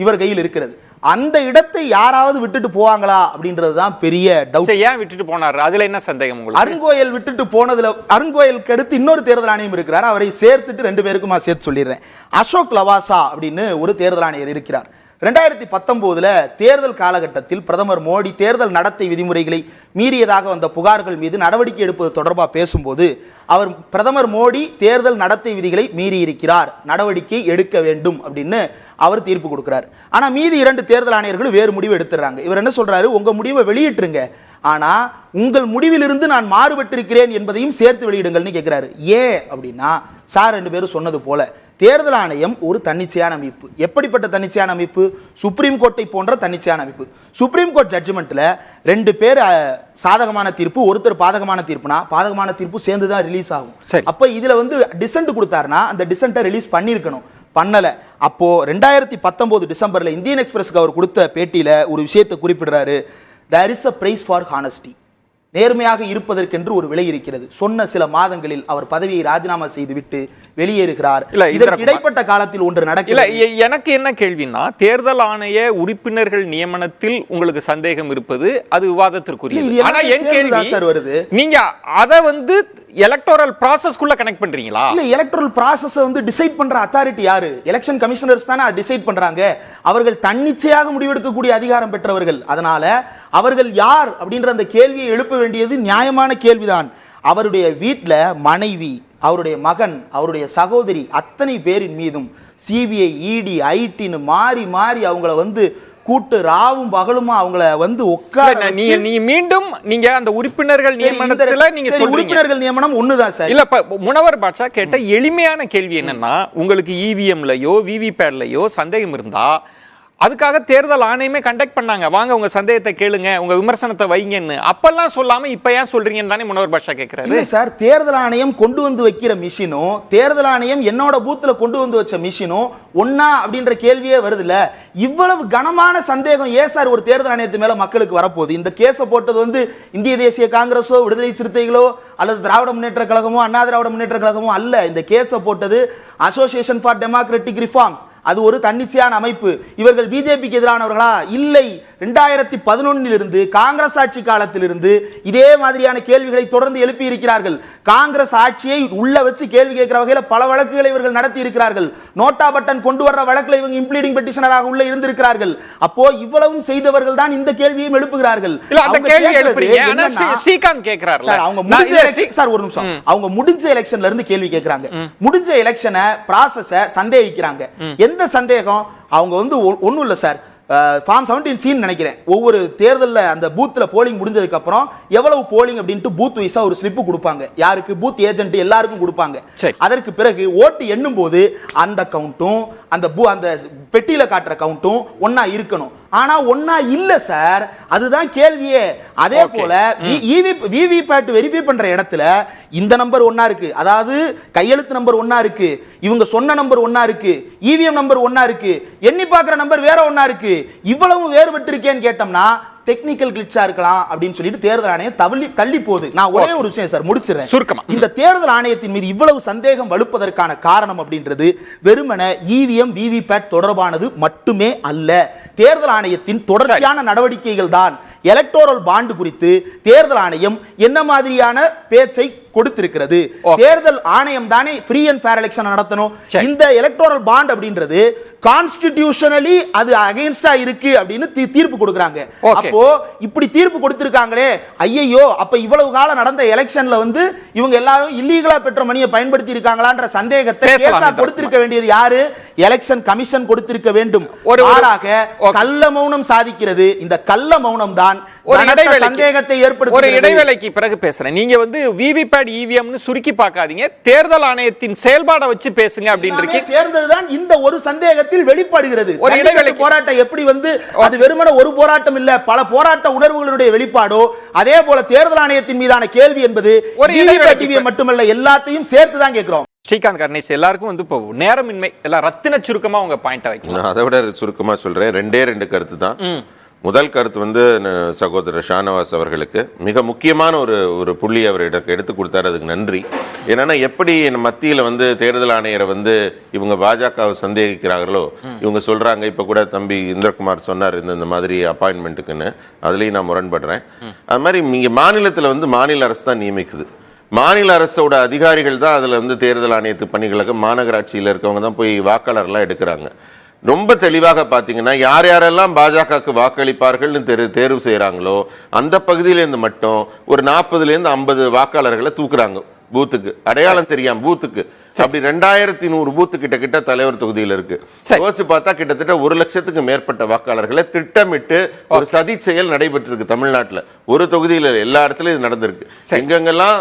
S10: இவர் கையில் இருக்கிறது. அந்த இடத்தை யாராவது விட்டுட்டு போவாங்களா அப்படின்றதுதான் பெரிய டவுட்.
S4: ஏன் விட்டுட்டு போனார்? அதுல என்ன சந்தேகம் உங்களுக்கு?
S10: அருண்கோயல் விட்டுட்டு போனதுல, அருண்கோயலுக்கு அடுத்து இன்னொரு தேர்தல் ஆணையம் இருக்கிறார். அவரை சேர்த்துட்டு 2 பேருக்குமா சேர்த்து சொல்லிடுறேன். அசோக் லவாசா அப்படின்னு ஒரு தேர்தல் ஆணையர் இருக்கிறார். 2019 தேர்தல் காலகட்டத்தில் பிரதமர் மோடி தேர்தல் நடத்தை விதிமுறைகளை மீறியதாக வந்த புகார்கள் மீது நடவடிக்கை எடுப்பது தொடர்பாக பேசும்போது அவர் பிரதமர் மோடி தேர்தல் நடத்தை விதிகளை மீறி இருக்கிறார், நடவடிக்கை எடுக்க வேண்டும் அப்படின்னு அவர் தீர்ப்பு கொடுக்கிறார். ஆனா மீதி 2 தேர்தல் ஆணையர்கள் வேறு முடிவு எடுத்துறாங்க. இவர் என்ன சொல்றாரு, உங்க முடிவை வெளியிட்டுருங்க, ஆனா உங்கள் முடிவிலிருந்து நான் மாறுபட்டிருக்கிறேன் என்பதையும் சேர்த்து வெளியிடுங்கள்னு கேட்கிறாரு. ஏன் அப்படின்னா, சார் 2 பேரும் சொன்னது போல தேர்தல் ஆணையம் ஒரு தன்னிச்சையான அமைப்பு. எப்படிப்பட்ட தன்னிச்சையான அமைப்பு? சுப்ரீம் கோர்ட்டை போன்ற தன்னிச்சையான அமைப்பு. சுப்ரீம் கோர்ட் ஜட்ஜ்மெண்ட்ல 2 பேர் சாதகமான தீர்ப்பு, ஒருத்தர் பாதகமான தீர்ப்புனா பாதகமான தீர்ப்பு சேர்ந்து தான் ரிலீஸ் ஆகும். அப்ப இதுல வந்து டிசென்ட் கொடுத்தாருன்னா அந்த டிசென்ட்டை ரிலீஸ் பண்ணிருக்கணும், பண்ணல. அப்போ 2019 டிசம்பர்ல இந்தியன் எக்ஸ்பிரஸ்க்கு அவர் கொடுத்த பேட்டியில ஒரு விஷயத்தை குறிப்பிடுறாரு. there is a price for honesty. நேர்மையாக இருப்பதற்கென்று ஒரு விலை இருக்கிறது. சொன்ன சில மாதங்களில் அவர் பதவியை ராஜினாமா செய்துவிட்டு வெளியேறுகிறார். இதற்கு இடைப்பட்ட காலத்தில் ஒன்று நடக்கல.
S4: எனக்கு என்ன கேள்வினா, தேர்தல் ஆணைய உறுப்பினர்கள் நியமனத்தில் உங்களுக்கு சந்தேகம் இருப்பது அது விவாதத்திற்குரியது. ஆனா என் கேள்வி
S10: சார் வருது,
S4: நீங்க அத வந்து எலக்டோரல் ப்ராசஸ்க்குள்ள கனெக்ட் பண்றீங்களா?
S10: இல்ல, எலக்டோரல் ப்ராசஸ் வந்து டிசைட் பண்ற அத்தாரிட்டி யாரு? எலெக்ஷன் கமிஷனர்ஸ் தானே டிசைட் பண்றாங்க. அவர்கள் தன்னிச்சையாக முடிவெடுக்கக்கூடிய அதிகாரம் பெற்றவர்கள். அதனால அவர்கள் யார் அப்படின்ற அந்த கேள்வியை எழுப்ப வேண்டியது நியாயமான கேள்விதான். அவருடைய வீட்டில் மனைவி, அவருடைய மகன், அவருடைய சகோதரி, அத்தனை பேரின் மீதும் சிபிஐ, இடி, ஐடின்னு மாறி மாறி அவங்கள வந்து கூட்டு ராவும் பகலுமா அவங்கள வந்து உட்கார
S4: நீ மீண்டும் நீங்க அந்த உறுப்பினர்கள் நியமனத்துல நீங்க
S10: உறுப்பினர்கள் நியமனம் ஒண்ணுதான் சார்.
S4: இல்ல, முனவர் பாட்சா கேட்ட எளிமையான கேள்வி என்னன்னா, உங்களுக்கு இவிஎம்லயோ விவிபேட்லயோ சந்தேகம் இருந்தா அதுக்காக தேர்தல் ஆணையமே கண்டக்ட் பண்ணாங்க, வாங்க உங்க சந்தேகத்தை கேளுங்க, உங்க விமர்சனத்தை வைங்கன்னு. அப்பெல்லாம் சொல்லாம இப்ப ஏன் சொல்றீங்கன்னு தானே முனவர் பாஷா கேட்கிறாரு.
S10: இல்ல சார், தேர்தல் ஆணையம் கொண்டு வந்து வைக்கிற மிஷினும் தேர்தல் ஆணையம் என்னோட பூத்துல கொண்டு வந்து வச்ச மிஷினும் ஒன்னா அப்படின்ற கேள்வியே வருது இல்ல. இவ்வளவு கனமான சந்தேகம் ஏன் சார் ஒரு தேர்தல் ஆணையத்து மேல மக்களுக்கு வரப்போகுது? இந்த கேஸை போட்டது வந்து இந்திய தேசிய காங்கிரஸோ விடுதலை சிறுத்தைகளோ அல்லது திராவிட முன்னேற்ற கழகமோ அண்ணா திராவிட முன்னேற்ற கழகமோ அல்ல. இந்த கேஸை போட்டது அசோசியேஷன் ஃபார் டெமோக்ராட்டிக் ரிஃபார்ம்ஸ். அது ஒரு தன்னிச்சையான அமைப்பு. இவர்கள் பிஜேபிக்கு எதிரானவர்களா? இல்லை. 2011 இருந்து காங்கிரஸ் ஆட்சி காலத்திலிருந்து இதே மாதிரியான கேள்விகளை தொடர்ந்து எழுப்பி இருக்கிறார்கள். காங்கிரஸ் ஆட்சியை உள்ள வச்சு கேள்வி கேட்கிற வகையில் பல வழக்குகளை இவர்கள் நடத்தி இருக்கிறார்கள். நோட்டா பட்டன் கொண்டு வர்ற வழக்கில் இவங்க இம்ப்ளீடிங் பெட்டிஷனராக உள்ள இருந்திருக்கிறார்கள். அப்போ இவ்வளவும் செய்தவர்கள் தான் இந்த கேள்வியையும் எழுப்புகிறார்கள். அவங்க முடிஞ்ச எலெக்ஷன்ல இருந்து கேள்வி கேட்கிறாங்க. முடிஞ்ச எலெக்ஷனை ப்ராசஸ சந்தேகிக்கிறாங்க. எந்த சந்தேகம்? அவங்க வந்து ஒண்ணும் இல்ல சார், ஃபார்ம் 17C நினைக்கிறேன், ஒவ்வொரு தேர்தல்ல அந்த பூத்ல போலிங் முடிஞ்சதுக்கு அப்புறம் எவ்வளவு போலிங் அப்படினு பூத் வைஸா ஒரு ஸ்லிப் கொடுப்பாங்க. யாருக்கு? பூத் ஏஜென்ட் எல்லாருக்கும் கொடுப்பாங்க. அதற்கு பிறகு ஓட்டு எண்ணும் போது அந்த கவுண்டும் அந்த பெட்டியில காட்டுற கவுண்டும் ஒண்ணா இருக்கணும். ஆனா ஒண்ணா இல்ல சார், அதுதான் கேள்வியே. அதே போல விவிபேட் வெரிஃபை பண்ற இடத்துல இந்த நம்பர் ஒண்ணா இருக்கு, அதாவது கையெழுத்து நம்பர் ஒண்ணா இருக்கு, இவங்க சொன்ன நம்பர் ஒண்ணா இருக்கு, இவிஎம் நம்பர் ஒண்ணா இருக்கு, எண்ணி பார்க்கிற நம்பர் வேற ஒண்ணா இருக்கு. இவ்வளவு வேறுபட்டு இருக்கேன்னு கேட்டோம்னா டெக்னிக்கல் கிளிட்சா இருக்கலாம் அப்படின்னு சொல்லிட்டு தேர்தல் ஆணையம் தள்ளி போகுது. நான் ஒரே ஒரு விஷயம் சார் முடிச்சிடுறேன் சுருக்கமா. இந்த தேர்தல் ஆணையத்தின் மீது இவ்வளவு சந்தேகம் வலுப்பதற்கான காரணம் அப்படின்றது வெறுமனே இவிஎம் விவிபேட் தொடர்பானது மட்டுமே அல்ல. தேர்தல் ஆணையத்தின் தொடர்ச்சியான நடவடிக்கைகள் தான் எலக்டோரல் பாண்ட் குறித்து தேர்தல் ஆணையம் என்ன மாதிரியான பேச்சை கொடுத்திருக்கிறது. தேர்தல் ஆணையம் தானே ஃப்ரீ அண்ட் ஃபேர் எலெக்ஷன் நடத்தணும். இந்த எலக்டோரல் பாண்ட் அப்படின்றது கான்ஸ்டிடியூஷனலி அது அகைன்ஸ்டா இருக்கு அப்படின்னு தீர்ப்பு கொடுக்கறாங்க. அப்போ இப்படி தீர்ப்பு கொடுத்திருக்காங்களே, ஐயோ அப்ப இவ்வளவு காலம் நடந்த எலெக்ஷன்ல வந்து இவங்க எல்லாரும் இல்லீகலா பெற்ற மணியை பயன்படுத்தி இருக்காங்களான்ற சந்தேகத்தை கேஸா கொடுத்திருக்க வேண்டியது யாரு? எலெக்ஷன் கமிஷன் கொடுத்திருக்க வேண்டும். மாறாக கள்ள மௌனம் சாதிக்கிறது. இந்த கள்ள மௌனம் தான் சந்தேகத்தை ஏற்படுத்துகிறது.
S4: ஒரு இடைவேளைக்கு பிறகு பேசுறேன். நீங்க வந்து விவிபேட் இவிஎம்னு சுருக்கி பார்க்காதீங்க, தேர்தல் ஆணையத்தின் செயல்பாடை வச்சு பேசுங்க அப்படின்றீங்க.
S10: சேர்ந்ததுதான் இந்த ஒரு சந்தேகத்தில் வெளிப்படுகிறது. ஒரு இடைவேளை போராட்டம் எப்படி வந்து அது வெறுமனே ஒரு போராட்டம் இல்ல, பல போராட்ட உணர்வுகளுடைய வெளிப்பாடோ, அதே போல தேர்தல் ஆணையத்தின் மீதான கேள்வி என்பது ஒரு இடைவேளை மட்டுமல்ல, எல்லாத்தையும் சேர்த்து தான் கேட்கிறோம்.
S4: ஸ்ரீகாந்த் கணேஷ், எல்லாருக்கும் வந்து இப்போ நேரமின்மை, எல்லாம் ரத்தின சுருக்கமா உங்க பாயிண்ட் வைக்கலாம்.
S6: அதை விட சுருக்கமா சொல்றேன். ரெண்டு கருத்து தான். முதல் கருத்து வந்து சகோதரர் ஷானவாஸ் அவர்களுக்கு மிக முக்கியமான ஒரு புள்ளி அவர் எடுத்து கொடுத்தாரு, அதுக்கு நன்றி. ஏன்னா எப்படி மத்தியில் வந்து தேர்தல் ஆணையரை வந்து இவங்க பாஜகவை சந்தேகிக்கிறார்களோ இவங்க சொல்றாங்க. இப்ப கூட தம்பி இந்திரகுமார் சொன்னார் இந்த மாதிரி அப்பாயின்மெண்ட்டுக்குன்னு, அதுலயும் நான் முரண்படுறேன். அது மாதிரி இங்க மாநிலத்தில் வந்து மாநில அரசு தான் நியமிக்குது. மாநில அரசோட அதிகாரிகள் தான் அதுல வந்து தேர்தல் ஆணையத்து பணிகளுக்கு மாநகராட்சியில் இருக்கவங்க தான் போய் வாக்காளர்லாம் எடுக்கிறாங்க. ரொம்ப தெளிவாக பார்த்தீங்கன்னா யார் யாரெல்லாம் பாஜகவுக்கு வாக்களிப்பார்கள் தேர்வு செய்யறாங்களோ அந்த பகுதியிலேருந்து மட்டும் ஒரு 40லேருந்து 50 வாக்காளர்களை தூக்குறாங்க பூத்துக்கு, அடையாளம் தெரியாம பூத்துக்கு. அப்படி 2100 பூத்து கிட்ட தலைவர் தொகுதியில் இருக்கு. யோசிச்சு பார்த்தா கிட்டத்தட்ட 1 லட்சத்துக்கு மேற்பட்ட வாக்காளர்களை திட்டமிட்டு ஒரு சதி செயல் நடைபெற்று இருக்கு தமிழ்நாட்டில். ஒரு தொகுதியில் எல்லா இடத்துலயும் இது நடந்திருக்கு. எங்கெங்கெல்லாம்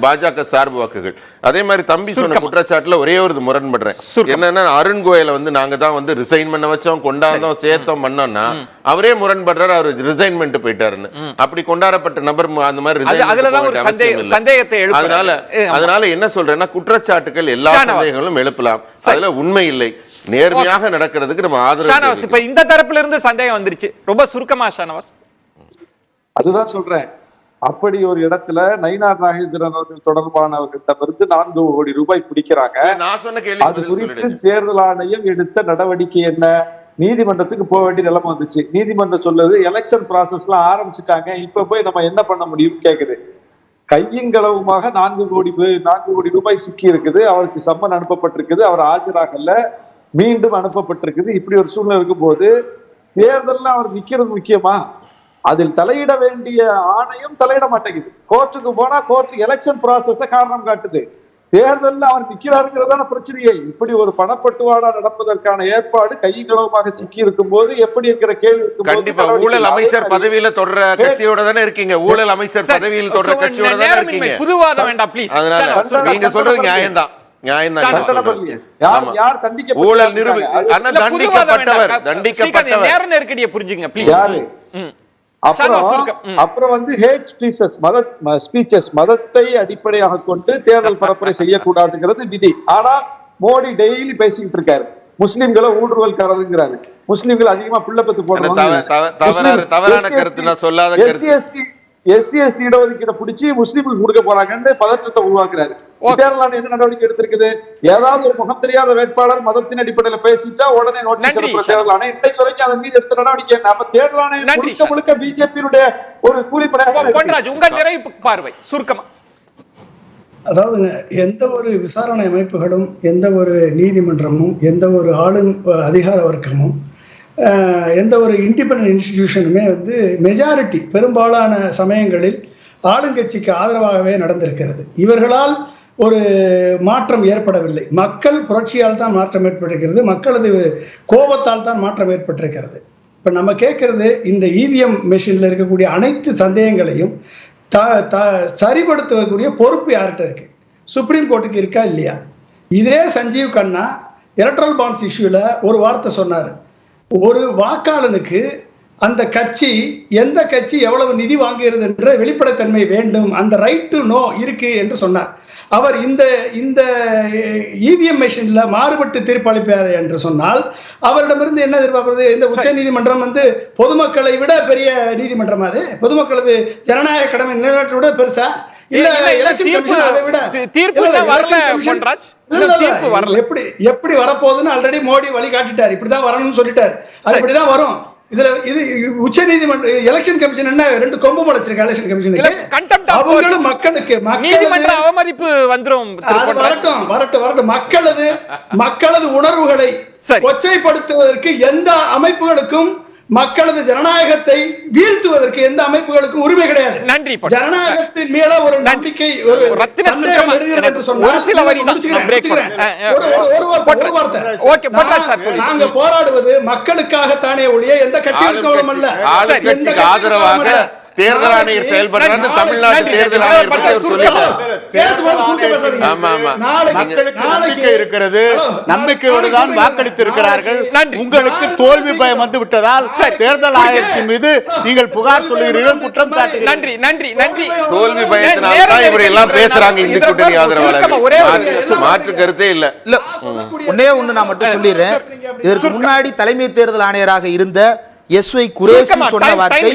S6: பாஜக சார்பு வாக்குகள். அதே மாதிரி தம்பி சொன்ன குற்றச்சாட்டுல ஒரே ஒரு முரண்படுறேன். என்னன்னா அருண் கோயலை வந்து நாங்க தான் வந்து ரிசைன் பண்ண வச்சோம், கொண்டாந்தோம், சேர்த்தோம் பண்ணோம்னா அவரே முரண்படுறாரு. அவர் ரிசைன்மெண்ட் போயிட்டாருன்னு. அப்படி கொண்டாடப்பட்ட நபர் அந்த மாதிரி அதனால என்ன சொல்றேன்னா குற்றச்சாட்டுகள் எல்லா சந்தேகங்களும் எழுப்பலாம், அதுல உண்மை இல்லை. நேர்மையாக நடக்கிறதுக்கு நம்ம ஆதரவு.
S4: இப்ப இந்த தரப்புல இருந்து சந்தேகம் வந்துருச்சு, ரொம்ப சுருக்கமா ஷானவாஸ்.
S8: அதுதான் சொல்றேன். அப்படி ஒரு இடத்துல நயினார் நாகேந்திரன் அவர்கள் தொடர்பானவர்களிடமிருந்து 4 கோடி ரூபாய் பிடிக்கிறாங்க. அது குறித்து தேர்தல் ஆணையம் எடுத்த நடவடிக்கை என்ன? நீதிமன்றத்துக்கு போக வேண்டிய நிலைமை வந்துச்சு. நீதிமன்றம் சொல்லுது எலெக்ஷன் ப்ராசஸ்லாம் ஆரம்பிச்சுட்டாங்க, இப்ப போய் நம்ம என்ன பண்ண முடியும் கேக்குது. கையங்களவுமாக 4 கோடி ரூபாய் சிக்கி இருக்குது. அவருக்கு சம்மன் அனுப்பப்பட்டிருக்குது, அவர் ஆஜராகல, மீண்டும் அனுப்பப்பட்டிருக்குது. இப்படி ஒரு சூழ்நிலை இருக்கும் போது தேர்தல்ல அவர் நிக்கிறது முக்கியமா? அதில் தலையிட வேண்டிய ஆணையம் தலையிட மாட்டேங்குது. கோர்ட்டுக்கு போனா கோர்ட் எலெக்ஷன் ப்ராசஸ காரணம் காட்டுது. தேர்தலில் அவர் நிக்கிறாருங்கிறதான பிரச்சனையே. இப்படி ஒரு பணப்பட்டுவாடா நடப்பதற்கான ஏற்பாடு கையங்களவுமாக சிக்கி இருக்கும் போது எப்படி இருக்கிற கேள்வி?
S6: கண்டிப்பா ஊழல் அமைச்சர் பதவியில தொடர கட்சியோட தானே இருக்கீங்க. ஊழல் அமைச்சர் பதவியில் தொடர கட்சியோட தானே இருக்கீங்க.
S4: புதுவாதம் வேண்டாம் ப்ளீஸ்.
S6: அதனால நீங்க சொல்றது நியாயம்தான்.
S4: நேர நெருக்கடியை புரிஞ்சுங்க ப்ளீஸ்.
S8: அப்புறம் வந்து ஹேட் ஸ்பீச்சஸ் மதத்தை அடிப்படையாக கொண்டு தேர்தல் பரப்புரை செய்யக்கூடாதுங்கிறது விதி. ஆனா மோடி டெய்லி பேசிக்கிட்டு இருக்காரு, முஸ்லிம்களை ஊடுருவல்காரருங்கிறாரு, முஸ்லிம்கள் அதிகமா பிள்ளை பெத்து போடுறாங்க, எஸ்சி எஸ்டி இடஒதுக்கீடு பிடிச்சி முஸ்லிம்களுக்கு கொடுக்க போறாங்கன்னு பதற்றத்தை உருவாக்குறாரு. தேர்தல் ஆணையம் என்ன நடவடிக்கை எடுத்திருக்குது? ஏதாவது ஒரு முகம் தெரியாத வேட்பாளர் மதத்தின் அடிப்படையில் பேசிட்டா உடனே நோட்டீஸ் அனுப்புற தேர்தல் ஆணையம் இன்றைக்கு வரைக்கும் அதன் மீது எடுத்த நடவடிக்கை என்ன? அப்ப தேர்தல் ஆணையம் முழுக்க பிஜேபியுடைய ஒரு கூலிப்படையாக.
S4: உங்க நிறைவு பார்வை சுருக்கமா.
S5: அதாவதுங்க, எந்த ஒரு விசாரணை அமைப்புகளும், எந்த ஒரு நீதிமன்றமும், எந்த ஒரு அதிகார வர்க்கமும், எந்த ஒரு இண்டிபெண்டன்ட் இன்ஸ்டிடியூஷனுமே வந்து மெஜாரிட்டி பெரும்பாலான சமயங்களில் ஆளுங்கட்சிக்கு ஆதரவாகவே நடந்திருக்கிறது. இவர்களால் ஒரு மாற்றம் ஏற்படவில்லை. மக்கள் புரட்சியால் தான் மாற்றம் ஏற்பட்டிருக்கிறது, மக்களது கோபத்தால் தான் மாற்றம் ஏற்பட்டிருக்கிறது. இப்போ நம்ம கேட்கறது, இந்த இவிஎம் மெஷினில் இருக்கக்கூடிய அனைத்து சந்தேகங்களையும் சரிபடுத்தக்கூடிய பொறுப்பு யார்கிட்ட இருக்கு? சுப்ரீம் கோர்ட்டுக்கு இருக்கா இல்லையா? இதே சஞ்சீவ் கண்ணா எலக்ட்ரல் பாண்ட்ஸ் இஷ்யூல ஒரு வார்த்தை சொன்னார். ஒரு வாக்காளனுக்கு அந்த கட்சி எந்த கட்சி எவ்வளவு நிதி வாங்குகிறது என்ற வெளிப்படைத்தன்மை வேண்டும், அந்த ரைட் டு நோ இருக்கு என்று சொன்னார். அவர் இந்த இவிஎம் மெஷின்ல மாறுபட்டு தீர்ப்பளிப்பார் என்று சொன்னால் அவரிடமிருந்து என்ன எதிர்பார்ப்பது? இந்த உச்ச நீதிமன்றம் வந்து பொதுமக்களை விட பெரிய நீதிமன்றம், அது பொதுமக்களது ஜனநாயக கடமை நிறைவேற்ற விட பெருசா? இல்ல எப்படி வரப்போகுதுன்னு ஆல்ரெடி மோடி வழி காட்டிட்டார். இப்படிதான் வரணும்னு சொல்லிட்டார். அது இப்படிதான் வரும். இதுல இது உச்ச நீதிமன்ற எலெக்ஷன் கமிஷன் என்ன 2 கொம்பு முளைச்சிருக்கு எலெக்ஷன் கமிஷனுக்கு. அவங்களும் மக்களுக்கு
S4: நீதிமன்ற அவமதிப்பு வந்துரும்.
S5: வரட்டும் மக்களது உணர்வுகளை கொச்சைப்படுத்துவதற்கு எந்த அமைப்புகளுக்கும், மக்களது ஜனநாயகத்தை வீழ்த்துவதற்கு எந்த அமைப்புகளுக்கும் உரிமை கிடையாது.
S4: நன்றி.
S5: ஜனநாயகத்தின் மேல ஒரு நம்பிக்கை, ஒரு சந்தேகம் எழுகிறது என்று சொன்னால் நாங்க போராடுவது மக்களுக்காகத்தானே ஒழிய எந்த கட்சிகளுக்கும் அல்ல.
S6: ஆதரவாக தேர்தல் ஆணையர் செயல்படுறாரு. தமிழ்நாடு தேர்தல் ஆணையர்
S9: நம்பிக்கை இருக்கிறது, நம்பிக்கையோடு தான் வாக்களித்திருக்கிறார்கள். உங்களுக்கு தோல்வி பயம் வந்து விட்டதால் தேர்தல் ஆணையத்தின் மீது நீங்கள் புகார் சொல்லுகிறீர்கள், குற்றம் சாட்டுகிறீர்கள்.
S4: நன்றி நன்றி நன்றி.
S6: தோல்வி பயத்தினால தான் இப்படி எல்லாம் பேசுறாங்க இந்தி கூட்டணி ஆதரவாளர்கள். மாற்று கருத்தே இல்ல.
S10: ஒன்னே ஒண்ணு நான் மட்டும் சொல்லிடுறேன். இதற்கு முன்னாடி தலைமை தேர்தல் ஆணையராக இருந்த எஸ்ஒய் குரேஷி சொன்ன வார்த்தை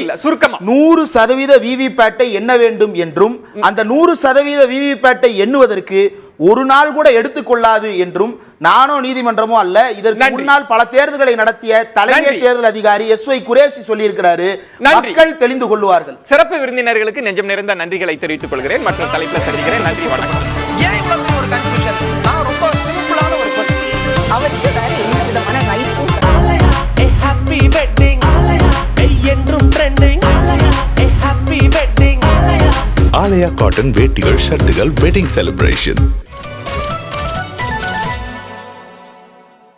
S10: 100% விவிபேட்டை எண்ண வேண்டும் என்றும், அந்த 100% விவிபேட்டை எண்ணுவதற்கு ஒரு நாள் கூட எடுத்துக்கொள்ளாது என்றும் நானோ நீதிமன்றமோ அல்ல, இதற்கு முன்னால் பல தேர்தல்களை நடத்திய தலைமை தேர்தல் அதிகாரி எஸ்ஒய் குரேஷி சொல்லியிருக்கிறாரு. மக்கள் தெரிந்து கொள்வார்கள்.
S4: சிறப்பு விருந்தினர்களுக்கு நெஞ்சம் நிறைந்த நன்றிகளை தெரிவித்துக் கொள்கிறேன். மற்ற தலைப்பில் சந்திக்கிறேன். நன்றி, வணக்கம்.
S2: ஏன் இவ்வளவு ஒரு கன்ஃபியூஷன்? நான் ரொம்ப சிம்பிளான ஒரு பர்சன்.
S3: அவருக்கு வேற எந்த விதமான ரைட்ஸும் கிடையாது.
S11: Happy wedding, என்றும் trending. Happy wedding.
S1: Alaya cotton வேட்டிகள் ஷர்ட்டுகள் வெட்டிங் செலிப்ரேஷன்.